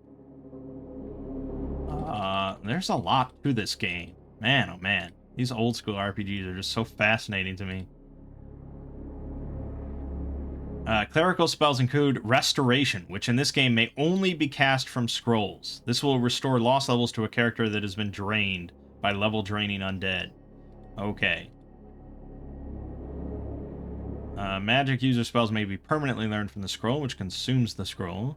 There's a lot to this game. Man, oh man. These old school RPGs are just so fascinating to me. Clerical spells include Restoration, which in this game may only be cast from scrolls. This will restore lost levels to a character that has been drained by level draining undead. Okay. Magic user spells may be permanently learned from the scroll, which consumes the scroll.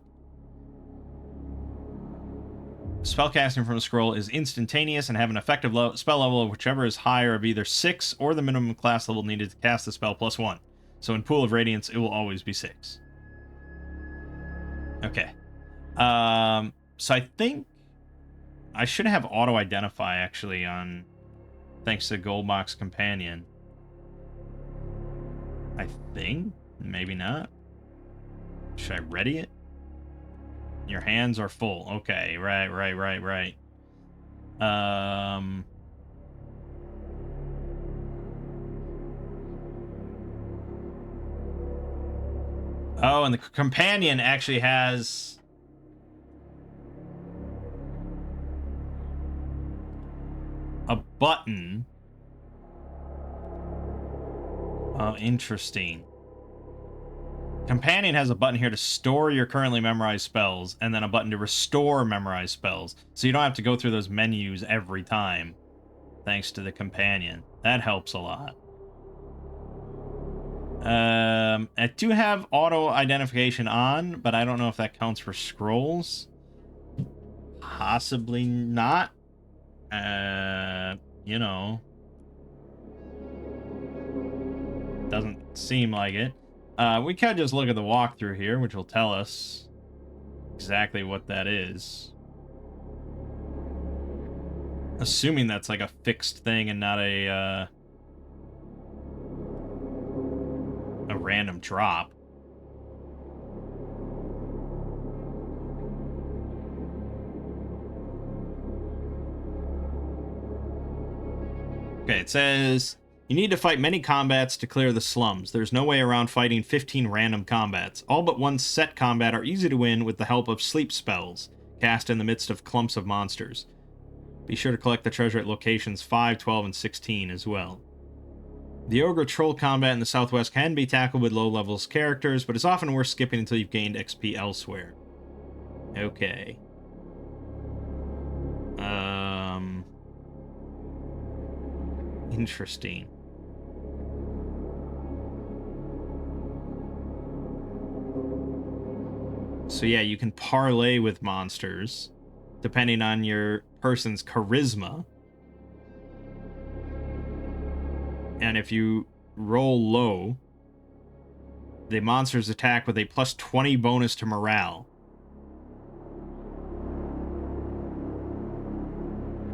Spellcasting from a scroll is instantaneous and have an effective spell level of whichever is higher of either 6 or the minimum class level needed to cast the spell plus 1. So in Pool of Radiance, it will always be 6. Okay. So I think I should have auto-identify, actually, on... Thanks to Goldbox Companion. I think? Maybe not. Should I ready it? Your hands are full. Okay, right. Oh, and the companion actually has... a button. Oh, interesting. Companion has a button here to store your currently memorized spells, and then a button to restore memorized spells. So you don't have to go through those menus every time, thanks to the Companion. That helps a lot. I do have auto-identification on, but I don't know if that counts for scrolls. Possibly not. You know. Doesn't seem like it. We could just look at the walkthrough here, which will tell us exactly what that is. Assuming that's like a fixed thing and not a random drop. Okay, it says... You need to fight many combats to clear the slums. There's no way around fighting 15 random combats. All but one set combat are easy to win with the help of sleep spells, cast in the midst of clumps of monsters. Be sure to collect the treasure at locations 5, 12, and 16 as well. The Ogre Troll combat in the southwest can be tackled with low-levels characters, but it's often worth skipping until you've gained XP elsewhere. Okay. Interesting. So yeah, you can parlay with monsters, depending on your person's charisma. And if you roll low, the monsters attack with a plus 20 bonus to morale.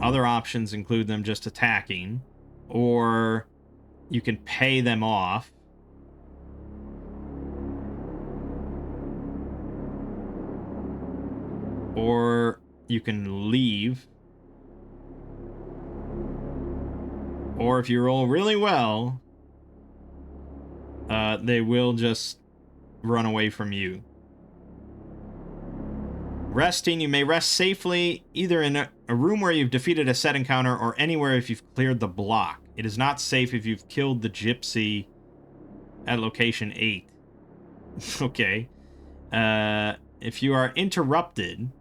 Other options include them just attacking, or you can pay them off. Or you can leave. Or if you roll really well, they will just run away from you. Resting, you may rest safely either in a room where you've defeated a set encounter or anywhere if you've cleared the block. It is not safe if you've killed the gypsy at location 8. Okay. If you are interrupted,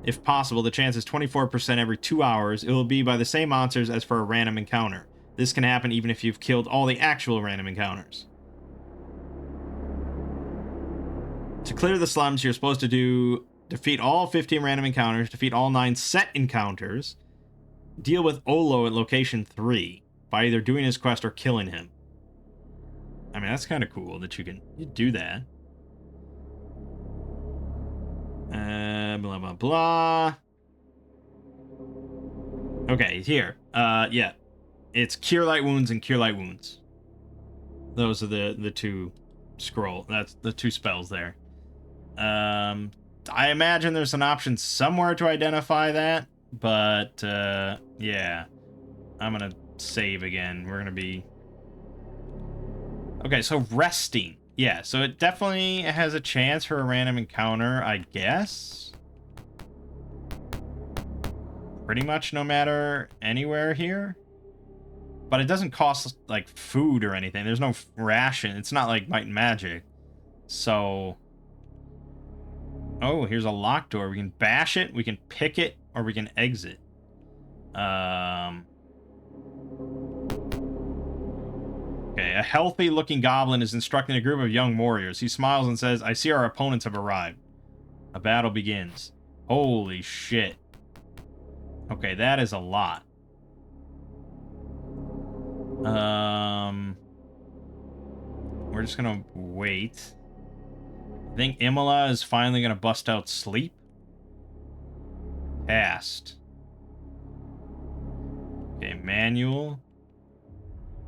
if possible, the chance is 24% every 2 hours. It will be by the same monsters as for a random encounter. This can happen even if you've killed all the actual random encounters. To clear the slums, you're supposed to defeat all 15 random encounters, defeat all 9 set encounters, deal with Olo at location 3 by either doing his quest or killing him. I mean, that's kind of cool that you do that. Blah, blah, blah. Okay, here. Yeah. It's Cure Light Wounds and Cure Light Wounds. Those are the two that's the two spells there. I imagine there's an option somewhere to identify that, but, yeah. I'm gonna save again. We're gonna be... Okay, so resting. Yeah, so it definitely has a chance for a random encounter, I guess. Pretty much no matter anywhere here. But it doesn't cost, like, food or anything. There's no ration. It's not like Might and Magic. So... Oh, here's a locked door. We can bash it, we can pick it, or we can exit. Okay, a healthy-looking goblin is instructing a group of young warriors. He smiles and says, I see our opponents have arrived. A battle begins. Holy shit. Okay, that is a lot. We're just gonna wait. I think Imola is finally gonna bust out sleep. Cast. Okay, manual.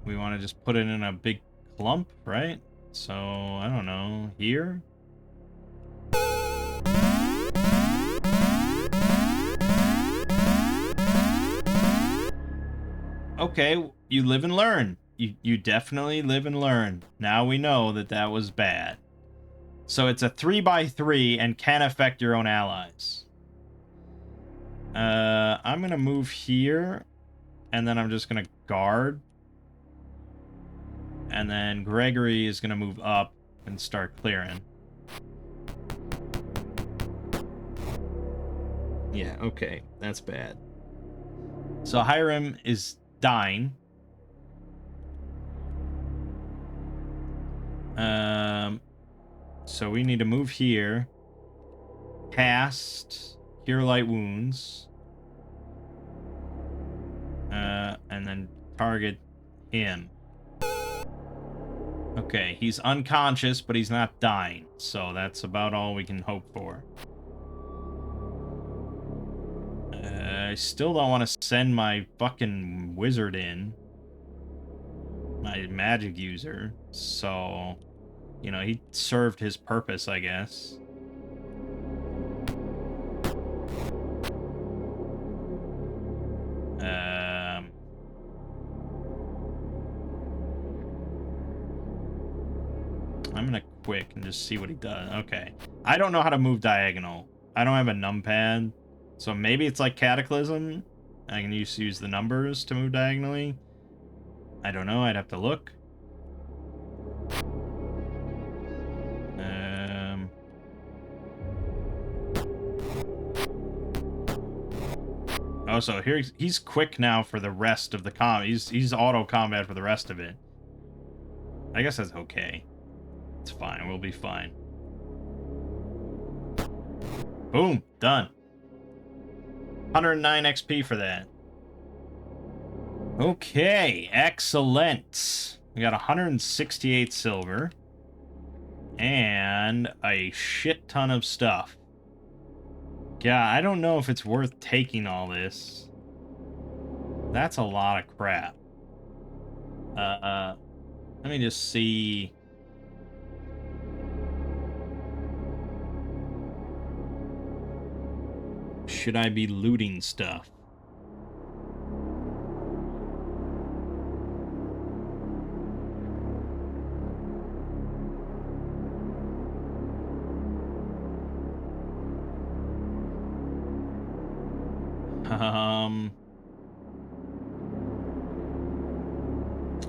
We want to just put it in a big clump, right? So, I don't know. Here? Okay, you live and learn. You definitely live and learn. Now we know that that was bad. So it's a 3x3 and can affect your own allies. I'm gonna move here, and then I'm just gonna guard. And then Gregory is gonna move up and start clearing. Yeah, okay, that's bad. So Hiram is dying. So we need to move here. Cast Cure Light Wounds. And then target him. Okay, he's unconscious, but he's not dying. So that's about all we can hope for. I still don't want to send my fucking wizard in. My magic user. So, you know, he served his purpose, I guess. I'm gonna quick and just see what he does. Okay. I don't know how to move diagonal. I don't have a numpad. So maybe it's like Cataclysm. I can use the numbers to move diagonally. I don't know. I'd have to look. Oh, so here he's quick now for the rest of the he's auto combat for the rest of it. I guess that's okay. It's fine. We'll be fine. Boom. Done. 109 XP for that. Okay. Excellent. We got 168 silver. And a shit ton of stuff. Yeah, I don't know if it's worth taking all this. That's a lot of crap. Let me just see. Should I be looting stuff?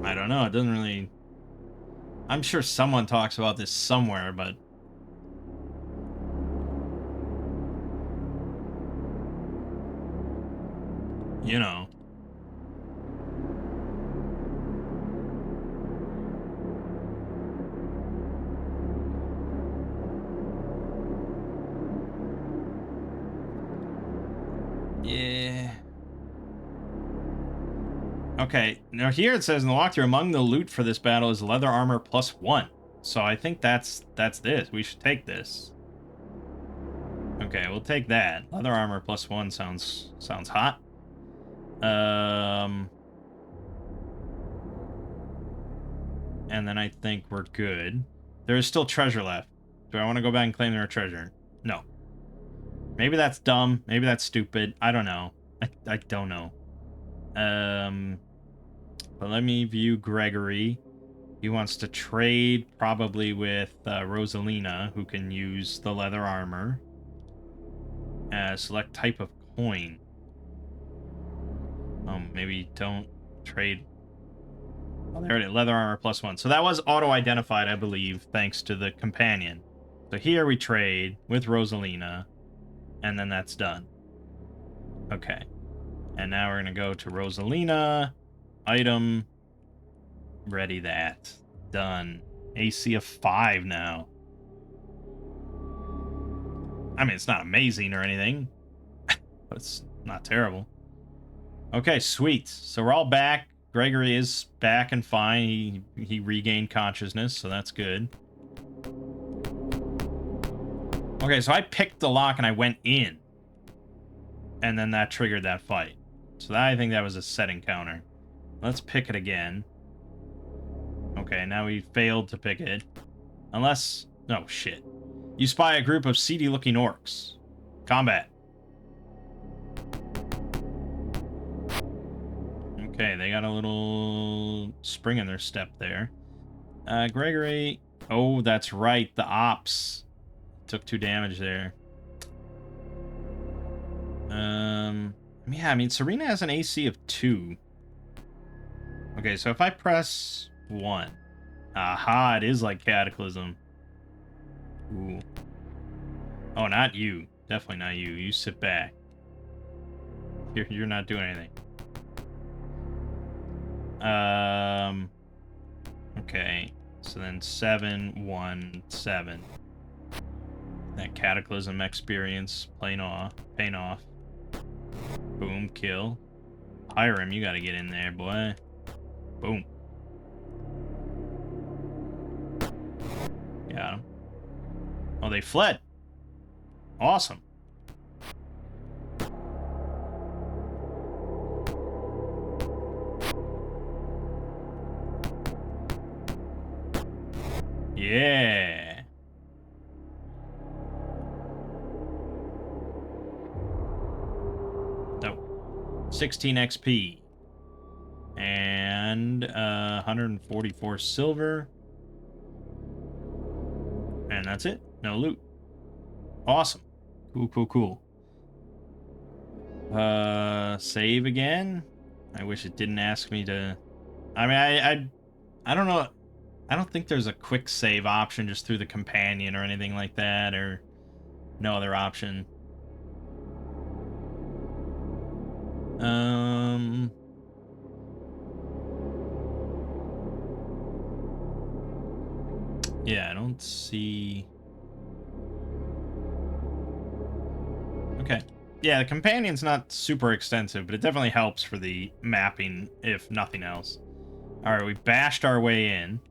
I don't know. It doesn't really... I'm sure someone talks about this somewhere, but... You know. Yeah. Okay, now here it says in the walkthrough, among the loot for this battle is leather armor +1. So I think that's this. We should take this. Okay, we'll take that. Leather armor +1 sounds hot. And then I think we're good. There is still treasure left. Do I want to go back and claim their treasure? No. Maybe that's dumb. Maybe that's stupid. I don't know. I don't know. But let me view Gregory. He wants to trade probably with Rosalina, who can use the leather armor. Select type of coin. Maybe don't trade. Oh, there it is. Leather armor +1. So that was auto-identified, I believe, thanks to the companion. So here we trade with Rosalina, and then that's done. Okay. And now we're going to go to Rosalina, item, Ready that. Done. AC of 5 now. I mean, it's not amazing or anything, but it's not terrible. Okay, sweet. So we're all back. Gregory is back and fine. He regained consciousness, so that's good. Okay, so I picked the lock and I went in. And then that triggered that fight. So I think that was a set encounter. Let's pick it again. Okay, now we failed to pick it. Unless... Oh, shit. You spy a group of seedy-looking orcs. Combat. Okay, they got a little spring in their step there. Gregory... Oh, that's right. The ops took 2 damage there. Yeah, I mean, Serena has an AC of 2. Okay, so if I press 1... Aha, it is like Cataclysm. Ooh. Oh, not you. Definitely not you. You sit back. You're not doing anything. Okay. So then 7, 1, 7. That Cataclysm experience paying off. Boom, kill. Hiram, you gotta get in there, boy. Boom. Got him. Oh, they fled. Awesome. Yeah. Oh. 16 XP. And 144 silver. And that's it. No loot. Awesome. Cool. Save again? I wish it didn't ask me to... I mean, I don't know. I don't think there's a quick save option just through the companion or anything like that, or no other option. Yeah, I don't see... Okay. Yeah, the companion's not super extensive, but it definitely helps for the mapping, if nothing else. Alright, we bashed our way in.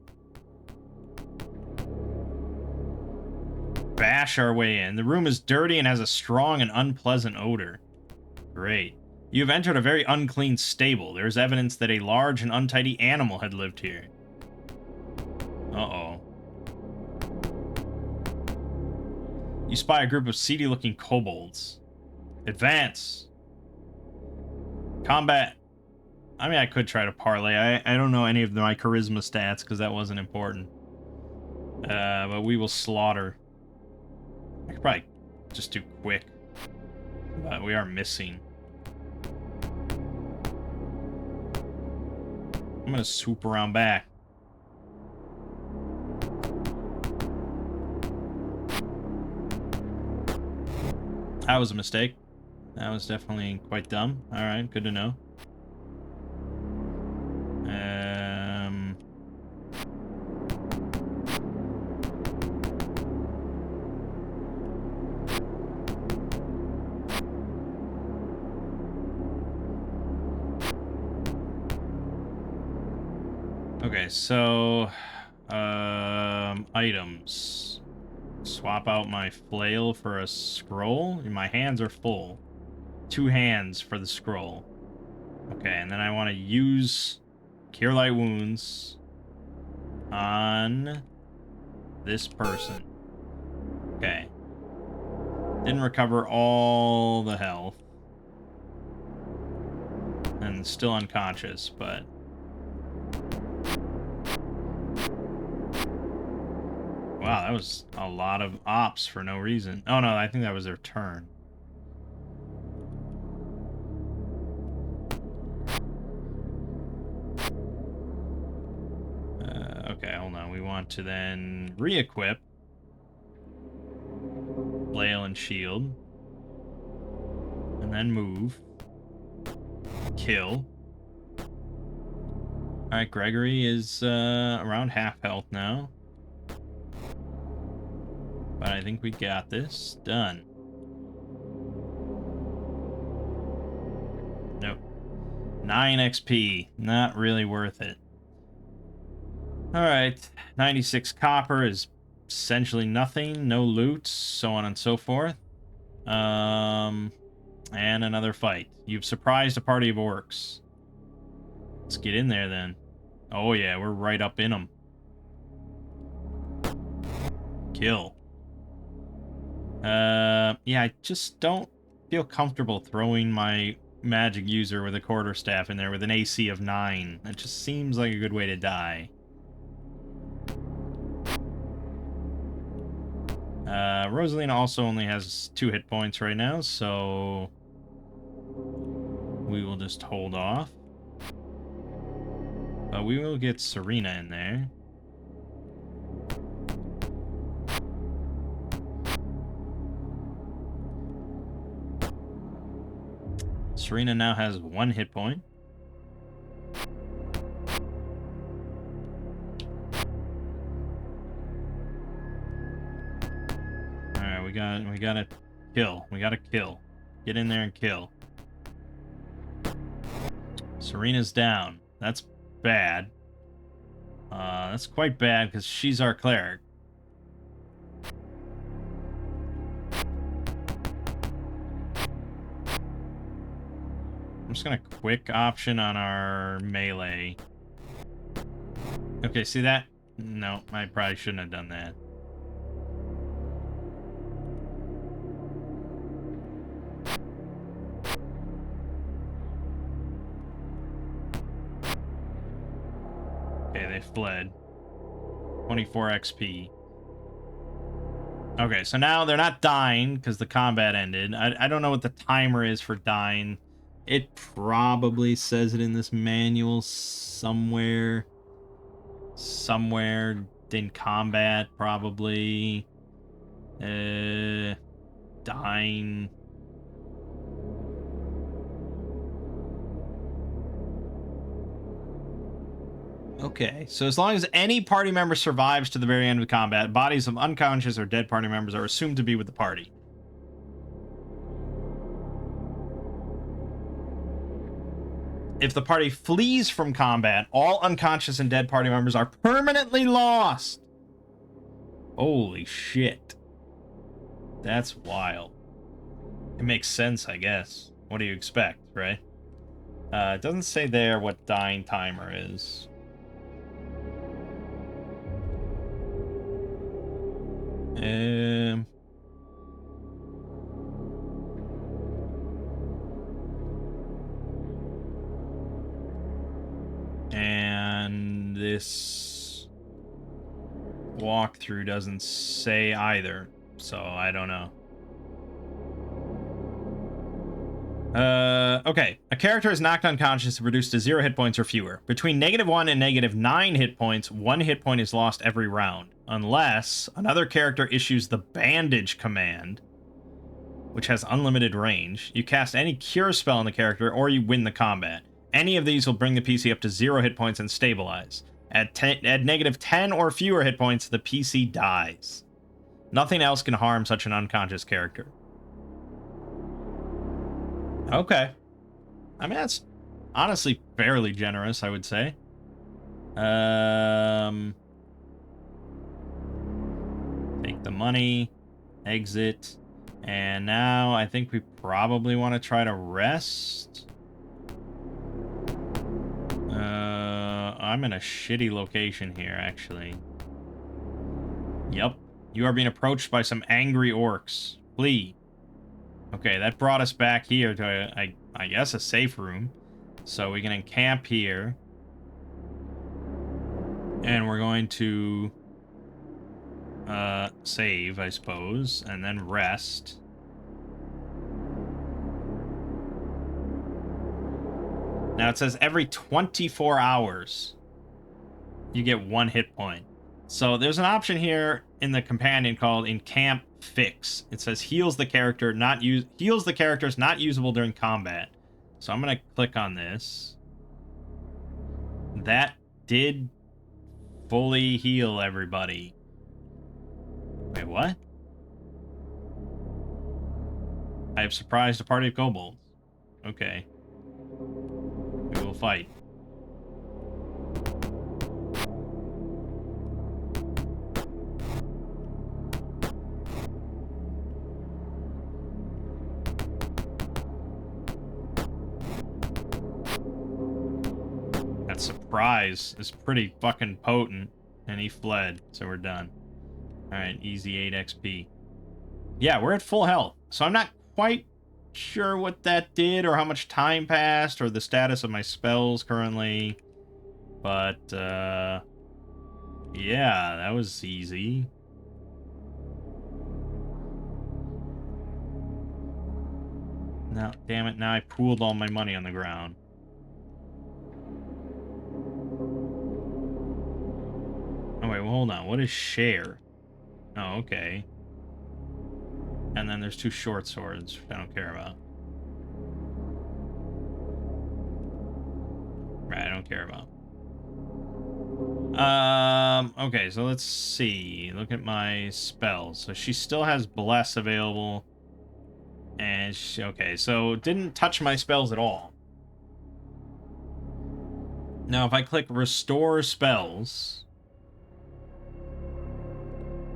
Bash our way in. The room is dirty and has a strong and unpleasant odor. Great. You have entered a very unclean stable. There is evidence that a large and untidy animal had lived here. Uh-oh. You spy a group of seedy-looking kobolds. Advance. Combat. I mean, I could try to parlay. I don't know any of my charisma stats because that wasn't important. But we will slaughter. I could probably just do quick. But we are missing. I'm gonna swoop around back. That was a mistake. That was definitely quite dumb. Alright, good to know. Okay, so items. Swap out my flail for a scroll. My hands are full. 2 hands for the scroll. Okay, and then I want to use Cure Light Wounds on this person. Okay. Didn't recover all the health. And still unconscious, but... Wow, that was a lot of ops for no reason. Oh no, I think that was their turn. Okay, hold on. We want to then re-equip flail and shield. And then move. Kill. Alright, Gregory is around half health now. But I think we got this. Done. Nope. 9 XP. Not really worth it. Alright. 96 copper is essentially nothing. No loot. So on and so forth. And another fight. You've surprised a party of orcs. Let's get in there then. Oh yeah, we're right up in them. Kill. Yeah, I just don't feel comfortable throwing my magic user with a quarterstaff in there with an AC of 9. That just seems like a good way to die. Rosalina also only has 2 hit points right now, so we will just hold off. But we will get Serena in there. Serena now has 1 hit point. Alright, we gotta kill. We gotta kill. Get in there and kill. Serena's down. That's bad. That's quite bad because she's our cleric. I'm just gonna quick option on our melee. Okay, see that? No, I probably shouldn't have done that. Okay, they fled. 24 XP. Okay, so now they're not dying because the combat ended. I don't know what the timer is for dying. It probably says it in this manual somewhere. Somewhere in combat, probably. Dying. Okay, so as long as any party member survives to the very end of the combat, bodies of unconscious or dead party members are assumed to be with the party. If the party flees from combat, all unconscious and dead party members are permanently lost. Holy shit. That's wild. It makes sense, I guess. What do you expect, right? It doesn't say there what dying timer is. And this walkthrough doesn't say either, so I don't know. Okay. A character is knocked unconscious and reduced to 0 hit points or fewer. Between -1 and -9 hit points, 1 hit point is lost every round, unless another character issues the bandage command, which has unlimited range. You cast any cure spell on the character, or you win the combat. Any of these will bring the PC up to 0 hit points and stabilize. At -10 or fewer hit points, the PC dies. Nothing else can harm such an unconscious character. Okay. I mean, that's honestly fairly generous, I would say. Take the money, exit, and now I think we probably want to try to rest. I'm in a shitty location here, actually. Yep. You are being approached by some angry orcs. Flee. Okay, that brought us back here to, I guess, a safe room. So we can encamp here. And we're going to save, I suppose, and then rest. Now it says every 24 hours you get 1 hit point. So there's an option here in the companion called Encamp Fix. It says heals the characters not usable during combat. So I'm gonna click on this. That did fully heal everybody. Wait, what? I have surprised a party of kobolds. Okay. We will fight. That surprise is pretty fucking potent. And he fled, so we're done. Alright, easy 8 XP. Yeah, we're at full health. So I'm not quite sure what that did, or how much time passed, or the status of my spells currently. But, yeah, that was easy. Now, damn it, now I pooled all my money on the ground. Oh, wait, well, hold on. What is share? Oh, okay. And then there's 2 short swords, which I don't care about. Right, I don't care about. Okay, so let's see. Look at my spells. So she still has Bless available. And she, okay, so didn't touch my spells at all. Now, if I click Restore Spells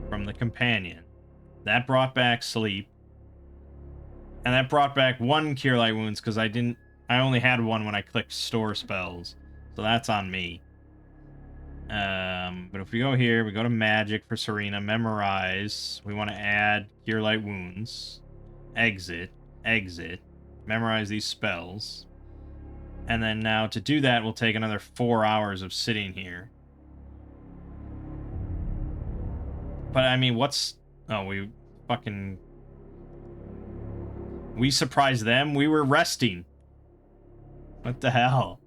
from the companion, that brought back Sleep. And that brought back 1 Cure Light Wounds, because I only had 1 when I clicked Store Spells. So that's on me. But if we go here, we go to Magic for Serena, Memorize. We want to add Cure Light Wounds. Exit. Memorize these spells. And then now to do that, we'll take another 4 hours of sitting here. But I mean, what's... Oh, we surprised them? We were resting. What the hell?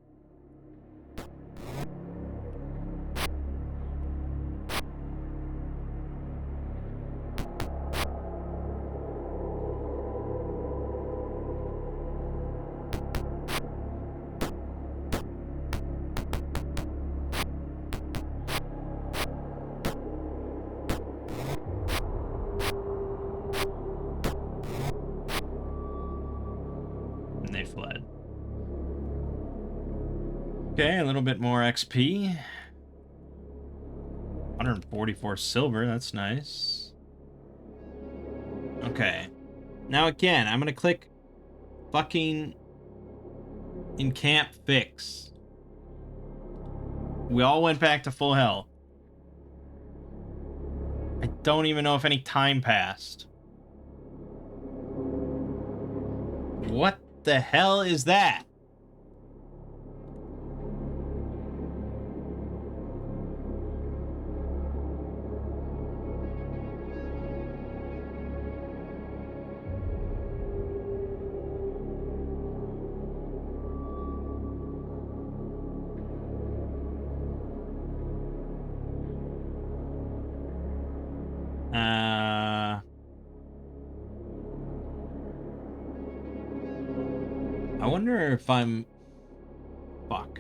And they fled. Okay, a little bit more XP. 144 silver, that's nice. Okay. Now again, I'm gonna click fucking Encamp Fix. We all went back to full health. I don't even know if any time passed. What the hell is that? I wonder if I'm... Fuck.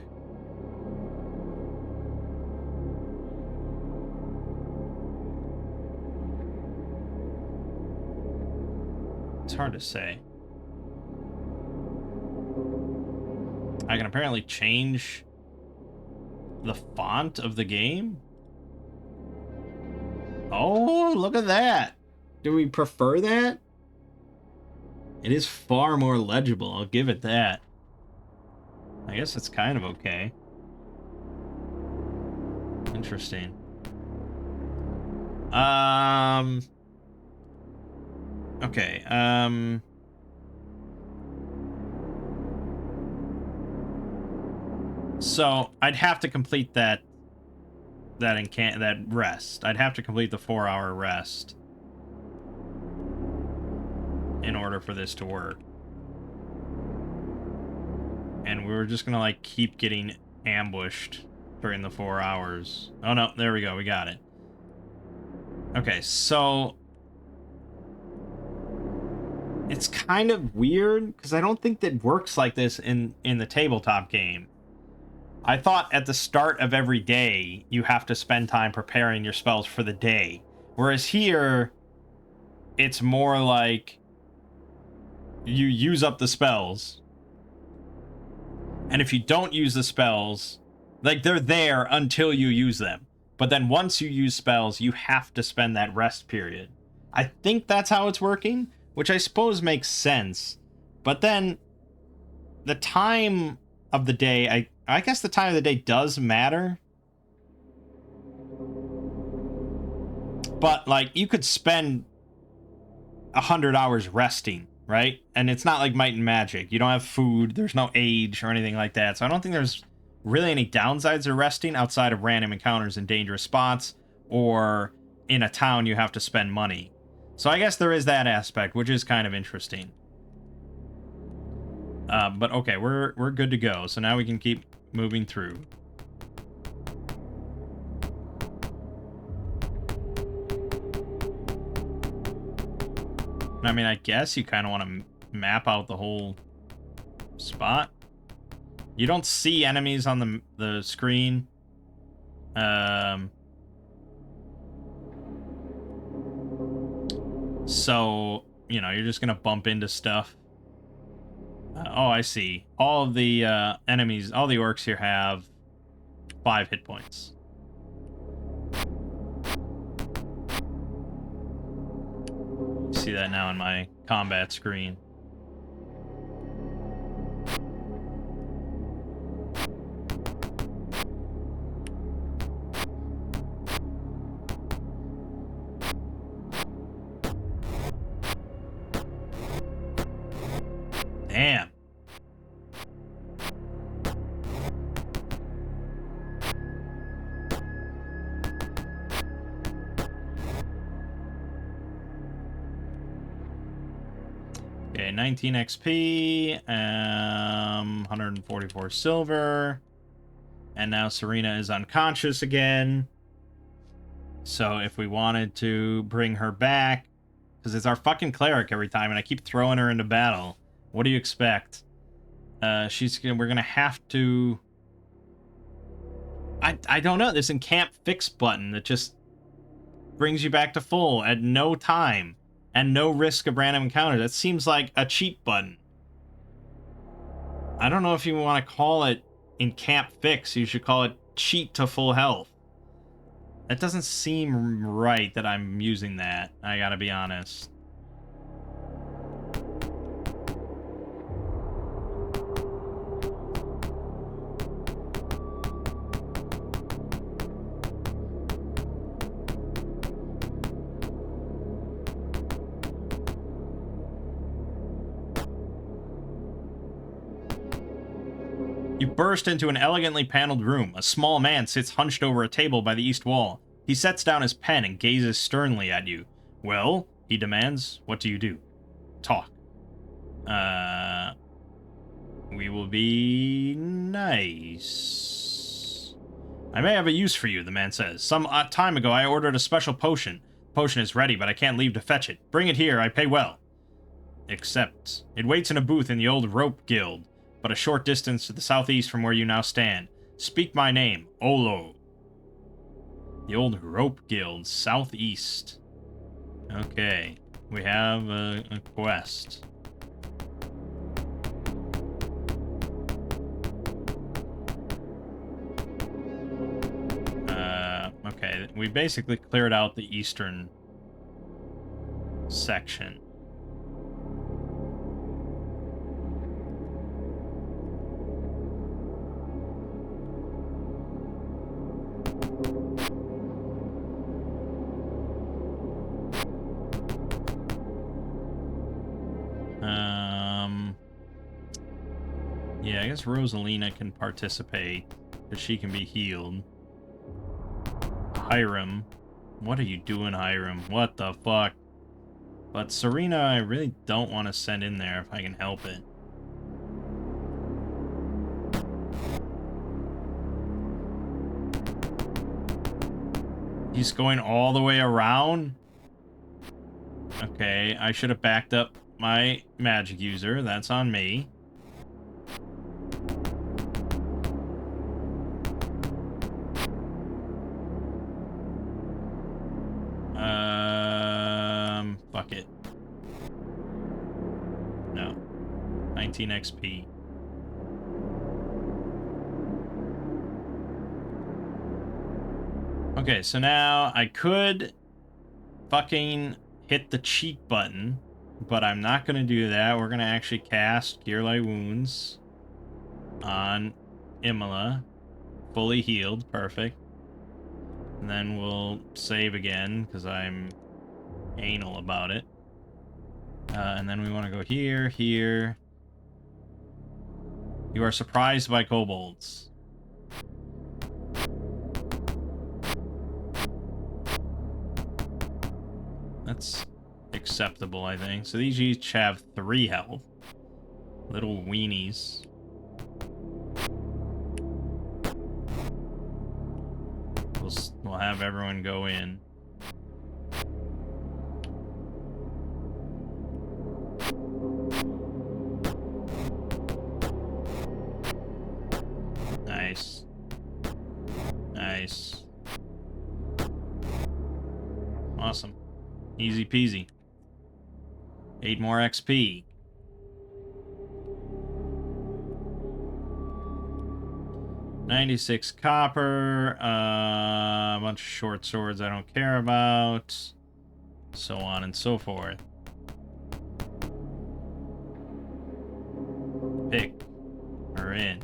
It's hard to say. I can apparently change the font of the game. Oh, look at that. Do we prefer that? It is far more legible, I'll give it that. I guess it's kind of okay. Interesting. Okay, so I'd have to complete that rest. I'd have to complete the 4-hour rest in order for this to work. And we were just gonna like keep getting ambushed during the 4 hours. Oh no, there we go, we got it. Okay, so it's kind of weird because I don't think that works like this in the tabletop game. I thought at the start of every day, you have to spend time preparing your spells for the day. Whereas here, it's more like you use up the spells. And if you don't use the spells, like, they're there until you use them. But then once you use spells, you have to spend that rest period. I think that's how it's working, which I suppose makes sense. But then the time of the day, I guess the time of the day does matter. But, like, you could spend 100 hours resting, right? And it's not like Might and Magic. You don't have food, there's no age or anything like that. So I don't think there's really any downsides to resting outside of random encounters in dangerous spots, or in a town you have to spend money. So I guess there is that aspect, which is kind of interesting. But okay, we're good to go. So now we can keep moving through. I mean, I guess you kind of want to map out the whole spot. You don't see enemies on the screen. So, you know, you're just going to bump into stuff. Oh, I see. All of the enemies, all the orcs here have 5 hit points. See that now in my combat screen. Damn. Okay, 19 XP, 144 silver, and now Serena is unconscious again. So if we wanted to bring her back, because it's our fucking cleric every time, and I keep throwing her into battle. What do you expect? We're gonna have to. I don't know. This encamp fix button that just brings you back to full at no time and no risk of random encounters. That seems like a cheat button. I don't know if you want to call it encamp fix. You should call it cheat to full health. That doesn't seem right that I'm using that. I gotta be honest. You burst into an elegantly paneled room. A small man sits hunched over a table by the east wall. He sets down his pen and gazes sternly at you. Well, he demands, what do you do? Talk. We will be nice. I may have a use for you, the man says. Some time ago, I ordered a special potion. The potion is ready, but I can't leave to fetch it. Bring it here, I pay well. Except, it waits in a booth in the old rope guild, but a short distance to the southeast from where you now stand. Speak my name, Olo. The old rope guild, southeast. Okay, we have a quest. Okay, we basically cleared out the eastern section. Yeah, I guess Rosalina can participate, because she can be healed. Hiram. What are you doing, Hiram? What the fuck? But Serena, I really don't want to send in there if I can help it. He's going all the way around? Okay, I should have backed up my magic user. That's on me. 19 XP. Okay, so now I could fucking hit the cheat button, but I'm not going to do that. We're going to actually cast Cure Light Wounds on Imola. Fully healed. Perfect. And then we'll save again, because I'm anal about it. And then we want to go here, here. You are surprised by kobolds. That's acceptable, I think. So these each have 3 health. Little weenies. We'll have everyone go in. Nice. Nice. Awesome. Easy peasy. 8 more XP. $96 copper. A bunch of short swords I don't care about. So on and so forth. Pick her in.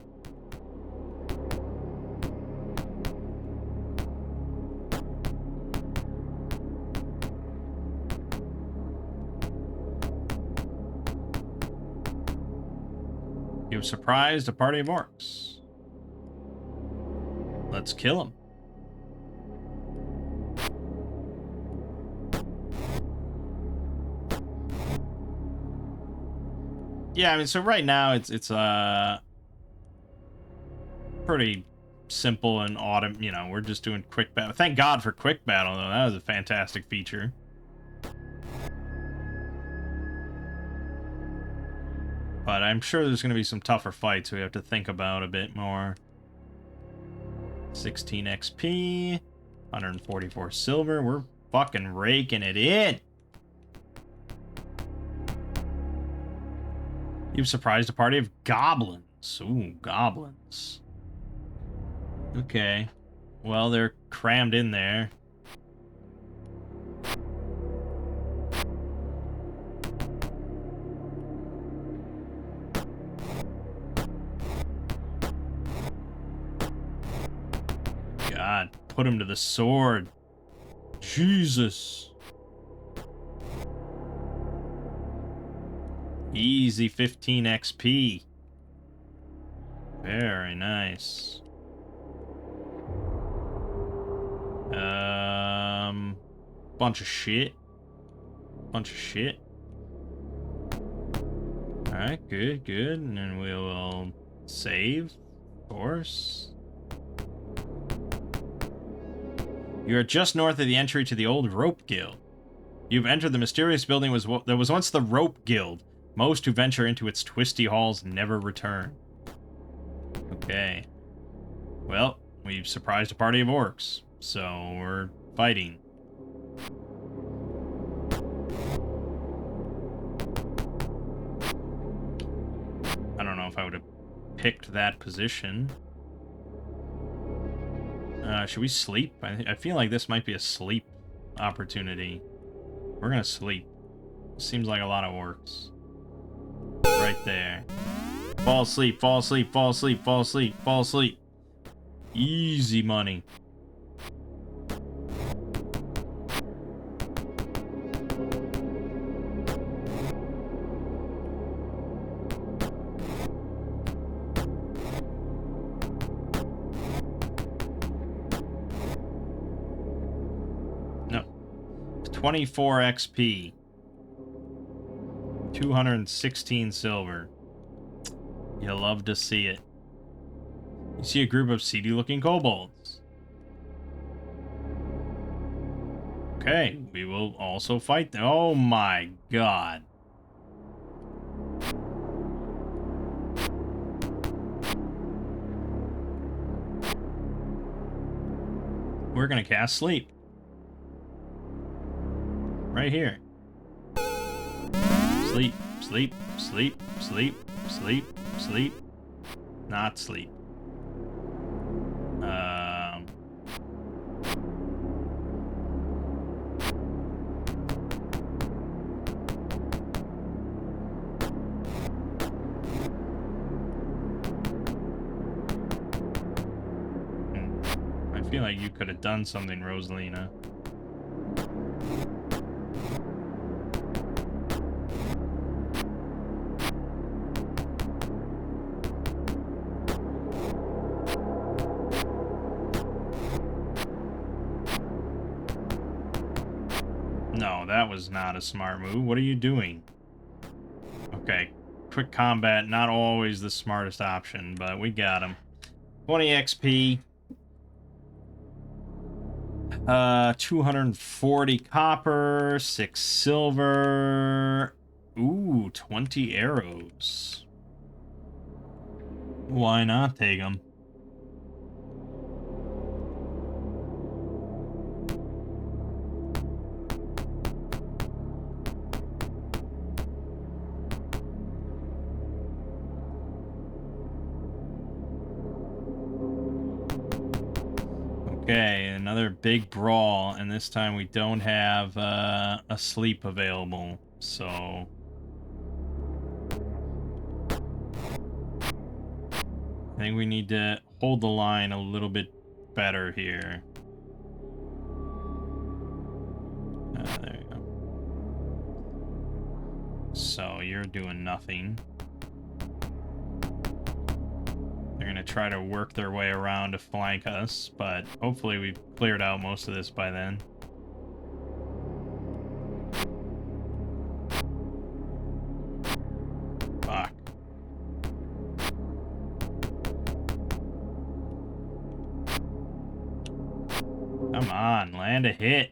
You've surprised a party of orcs. Let's kill them. Yeah, I mean, so right now it's pretty simple and you know, we're just doing quick battle. Thank God for quick battle, though. That was a fantastic feature. But I'm sure there's going to be some tougher fights we have to think about a bit more. 16 XP, 144 silver. We're fucking raking it in. You've surprised a party of goblins. Ooh, goblins. Okay. Well, they're crammed in there. God, put him to the sword. Jesus. Easy 15 XP. Very nice. Bunch of shit. Bunch of shit. Alright, good, good. And then we will save, of course. You are just north of the entry to the old Rope Guild. You've entered the mysterious building that was once the Rope Guild. Most who venture into its twisty halls never return. Okay. Well, we've surprised a party of orcs, so we're fighting. I don't know if I would have picked that position. Should we sleep? I feel like this might be a sleep opportunity. We're gonna sleep. Seems like a lot of orcs. Right there. Fall asleep, fall asleep, fall asleep, fall asleep, fall asleep. Easy money. No. 24 XP. 216 silver. You'll love to see it. You see a group of seedy-looking kobolds. Okay, we will also fight them. Oh my god. We're gonna cast sleep. Right here. Sleep, sleep, sleep, sleep, Sleep. Sleep. Not sleep. I feel like you could have done something, Rosalina. No, that was not a smart move. What are you doing? Okay. Quick combat, not always the smartest option, but we got him. 20 XP. 240 copper, 6 silver. Ooh, 20 arrows. Why not take them? Okay, another big brawl, and this time we don't have a sleep available, so... I think we need to hold the line a little bit better here. There you go. So, you're doing nothing. They're going to try to work their way around to flank us, but hopefully we've cleared out most of this by then. Fuck. Come on, land a hit.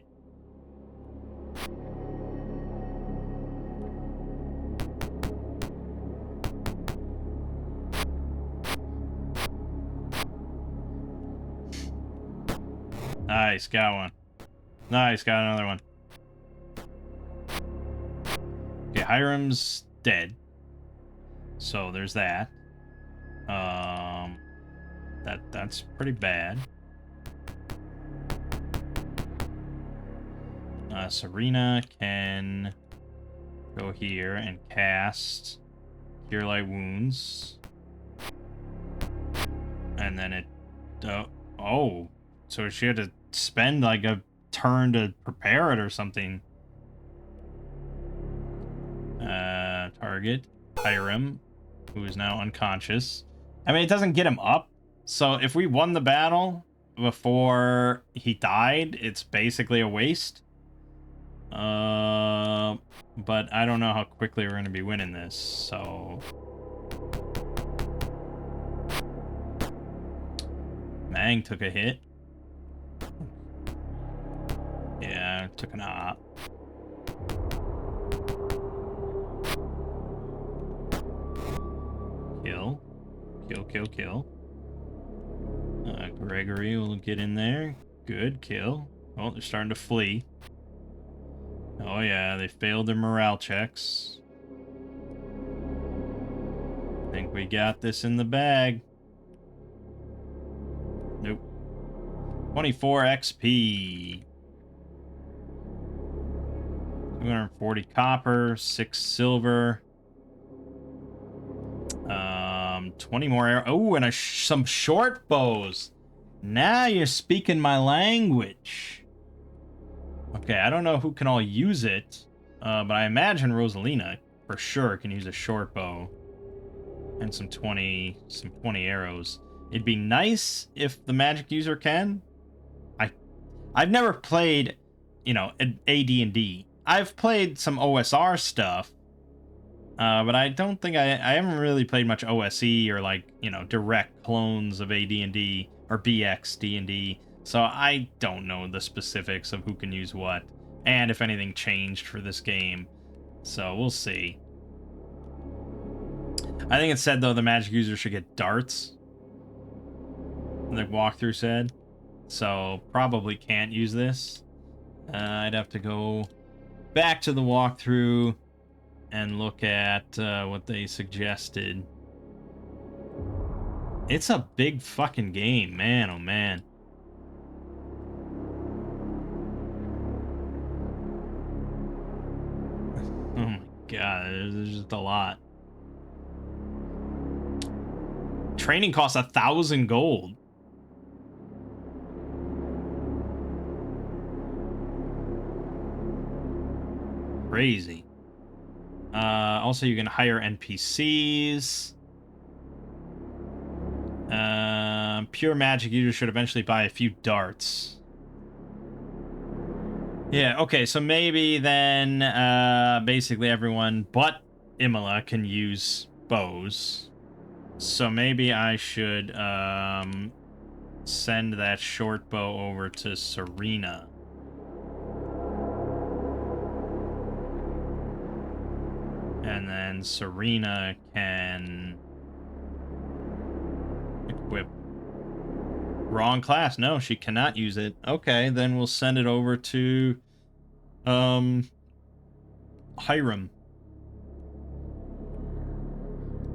Nice, got one. Nice, got another one. Okay, Hiram's dead. So there's that. That's pretty bad. Serena can go here and cast Cure Light Wounds. And then it... oh. So she had to spend like a turn to prepare it or something. Target Hiram, who is now unconscious. I mean, it doesn't get him up. So if we won the battle before he died, it's basically a waste. But I don't know how quickly we're going to be winning this, so... Mangg took a hit. Yeah, took an op. Kill. Kill, kill, kill. Gregory will get in there. Good, kill. Oh, they're starting to flee. Oh yeah, they failed their morale checks. Think we got this in the bag. Nope. 24 XP. 240 copper, 6 silver. 20 more arrows. Oh, and some short bows. Now you're speaking my language. Okay, I don't know who can all use it, but I imagine Rosalina for sure can use a short bow and some 20 arrows. It'd be nice if the magic user can. I've never played, you know, AD&D. I've played some OSR stuff, but I don't think I haven't really played much OSE or like, you know, direct clones of AD&D or BX D&D. So I don't know the specifics of who can use what and if anything changed for this game. So we'll see. I think it said though the magic user should get darts. The walkthrough said. So probably can't use this. I'd have to go back to the walkthrough and look at what they suggested. It's a big fucking game, man. Oh man. Oh my god, there's just a lot. Training costs 1,000 gold. Crazy. Also, you can hire NPCs. Pure magic users should eventually buy a few darts. Yeah, okay, so maybe then basically everyone but Imola can use bows. So maybe I should send that short bow over to Serena. And then Serena can equip. Wrong class. No, she cannot use it. Okay, then we'll send it over to Hiram,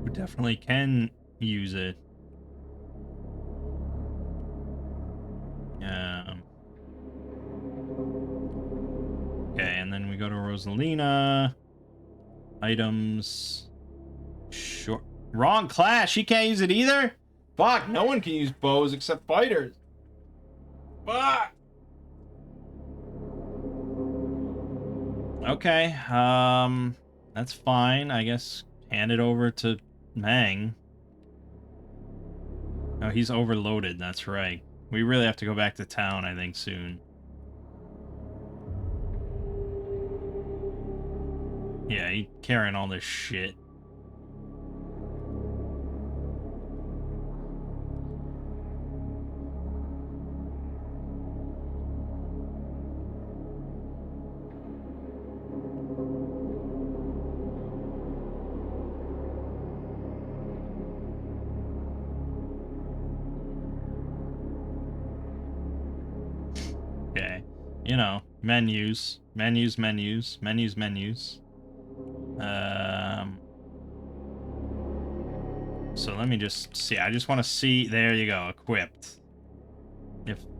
who definitely can use it. Okay, and then we go to Rosalina. Items. Short. Wrong class. She can't use it either? Fuck, no one can use bows except fighters. Fuck. Okay, that's fine. I guess hand it over to Mangg. Oh, he's overloaded. That's right. We really have to go back to town, I think, soon. Yeah, he's carrying all this shit. Okay. You know, menus. Menus, menus. Menus, menus. So let me just see. I just want to see. There you go. Equipped.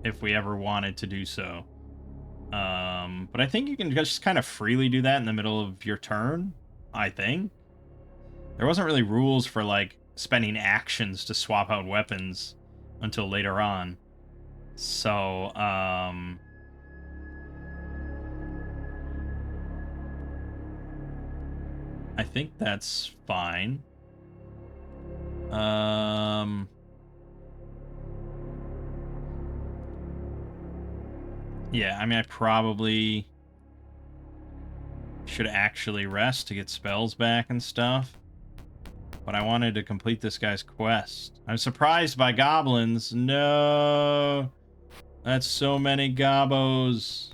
If we ever wanted to do so. But I think you can just kind of freely do that in the middle of your turn. I think. There wasn't really rules for, like, spending actions to swap out weapons until later on. So, I think that's fine. Yeah, I mean, I probably should actually rest to get spells back and stuff. But I wanted to complete this guy's quest. I'm surprised by goblins. No! That's so many gobos.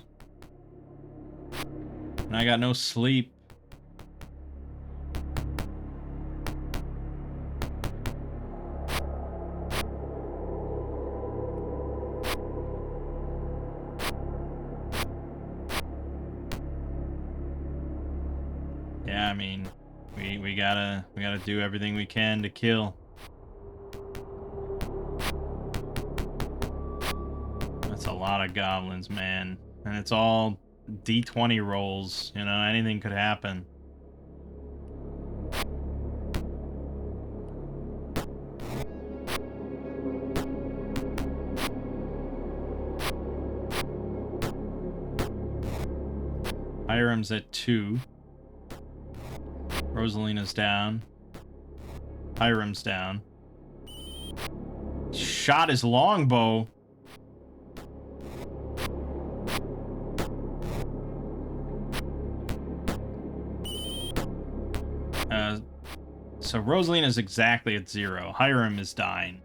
And I got no sleep. Yeah, I mean, we gotta do everything we can to kill. That's a lot of goblins, man. And it's all D20 rolls, you know, anything could happen. Hiram's at 2. Rosalina's down. Hiram's down. Shot his longbow. So Rosalina's exactly at 0. Hiram is dying.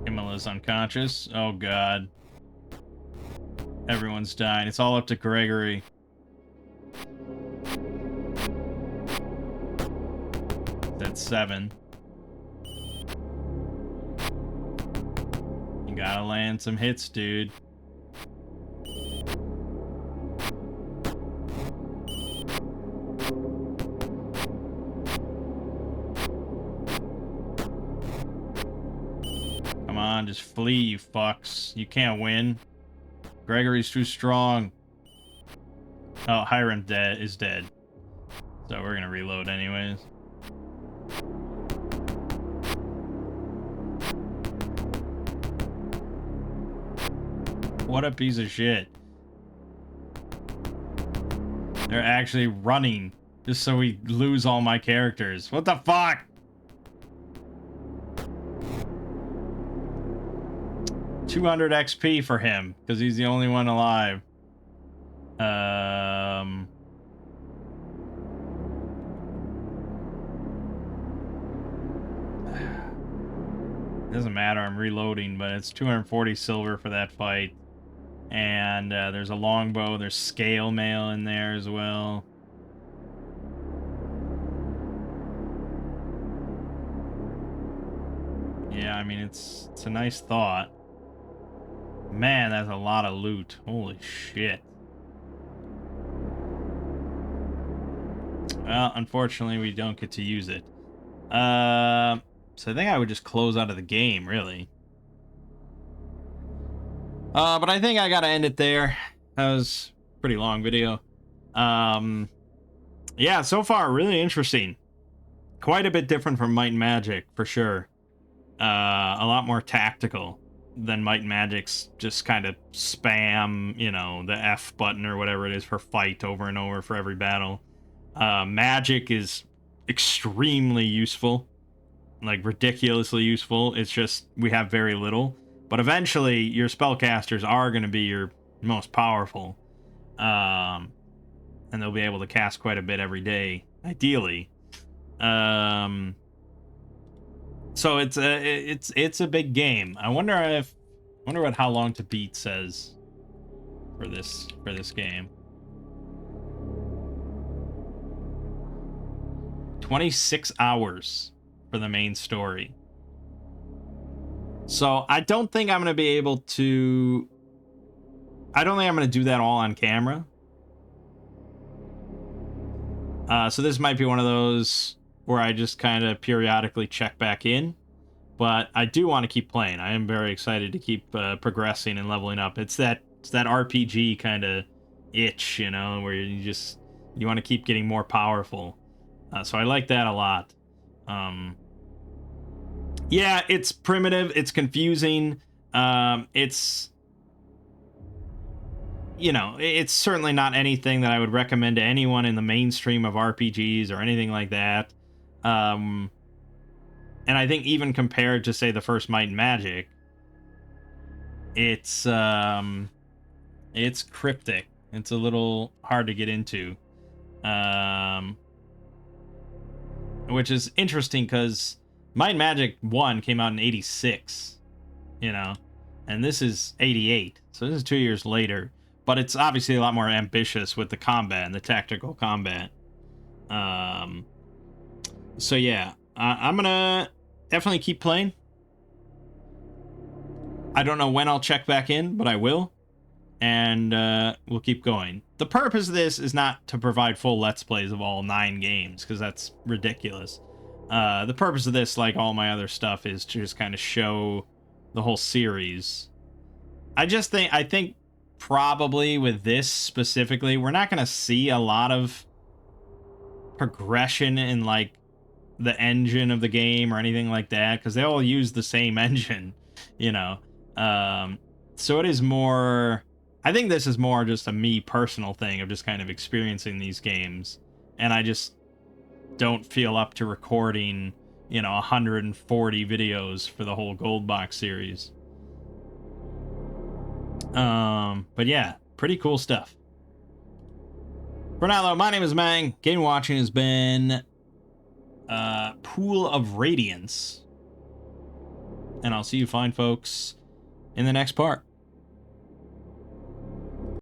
Imola's unconscious. Oh god. Everyone's dying. It's all up to Gregory. That's 7. You gotta land some hits, dude. on, just flee, you fucks. You can't win. Gregory's too strong. Oh, Hiram is dead. So we're gonna reload anyways. What a piece of shit. They're actually running just so we lose all my characters. What the fuck? $200 XP for him because he's the only one alive. Doesn't matter, I'm reloading, but it's 240 silver for that fight. And there's a longbow, there's scale mail in there as well. Yeah, I mean, it's a nice thought. Man, that's a lot of loot. Holy shit. Well, unfortunately, we don't get to use it. So I think I would just close out of the game, really. But I think I gotta end it there. That was a pretty long video. Yeah, so far, really interesting. Quite a bit different from Might and Magic, for sure. A lot more tactical than Might and Magic's just kind of spam, you know, the F button or whatever it is for fight over and over for every battle. Magic is extremely useful. Like, ridiculously useful. It's just, we have very little. But eventually, your spellcasters are going to be your most powerful. And they'll be able to cast quite a bit every day, ideally. So it's a big game. I wonder what how long to beat says for this game. 26 hours for the main story. So I don't think I'm going to be able to... I don't think I'm going to do that all on camera. So this might be one of those where I just kind of periodically check back in. But I do want to keep playing. I am very excited to keep progressing and leveling up. It's that RPG kind of itch, you know, where you want to keep getting more powerful. So I like that a lot. Yeah, it's primitive. It's confusing. It's, you know, it's certainly not anything that I would recommend to anyone in the mainstream of RPGs or anything like that. And I think even compared to, say, the first Might and Magic, it's cryptic. It's a little hard to get into. Which is interesting because Might and Magic 1 came out in 86, you know, and this is 88, so this is 2 years later, but it's obviously a lot more ambitious with the combat and the tactical combat. So yeah, I'm gonna definitely keep playing. I don't know when I'll check back in, but I will, and we'll keep going. The purpose of this is not to provide full Let's Plays of all 9 games, because that's ridiculous. The purpose of this, like all my other stuff, is to just kind of show the whole series. I think probably with this specifically, we're not going to see a lot of progression in, like, the engine of the game or anything like that, because they all use the same engine, you know. So it is more... I think this is more just a me personal thing of just kind of experiencing these games, and I just don't feel up to recording, you know, 140 videos for the whole Gold Box series. But yeah, pretty cool stuff. For now, though, my name is Mangg. Game watching has been Pool of Radiance, and I'll see you fine folks in the next part.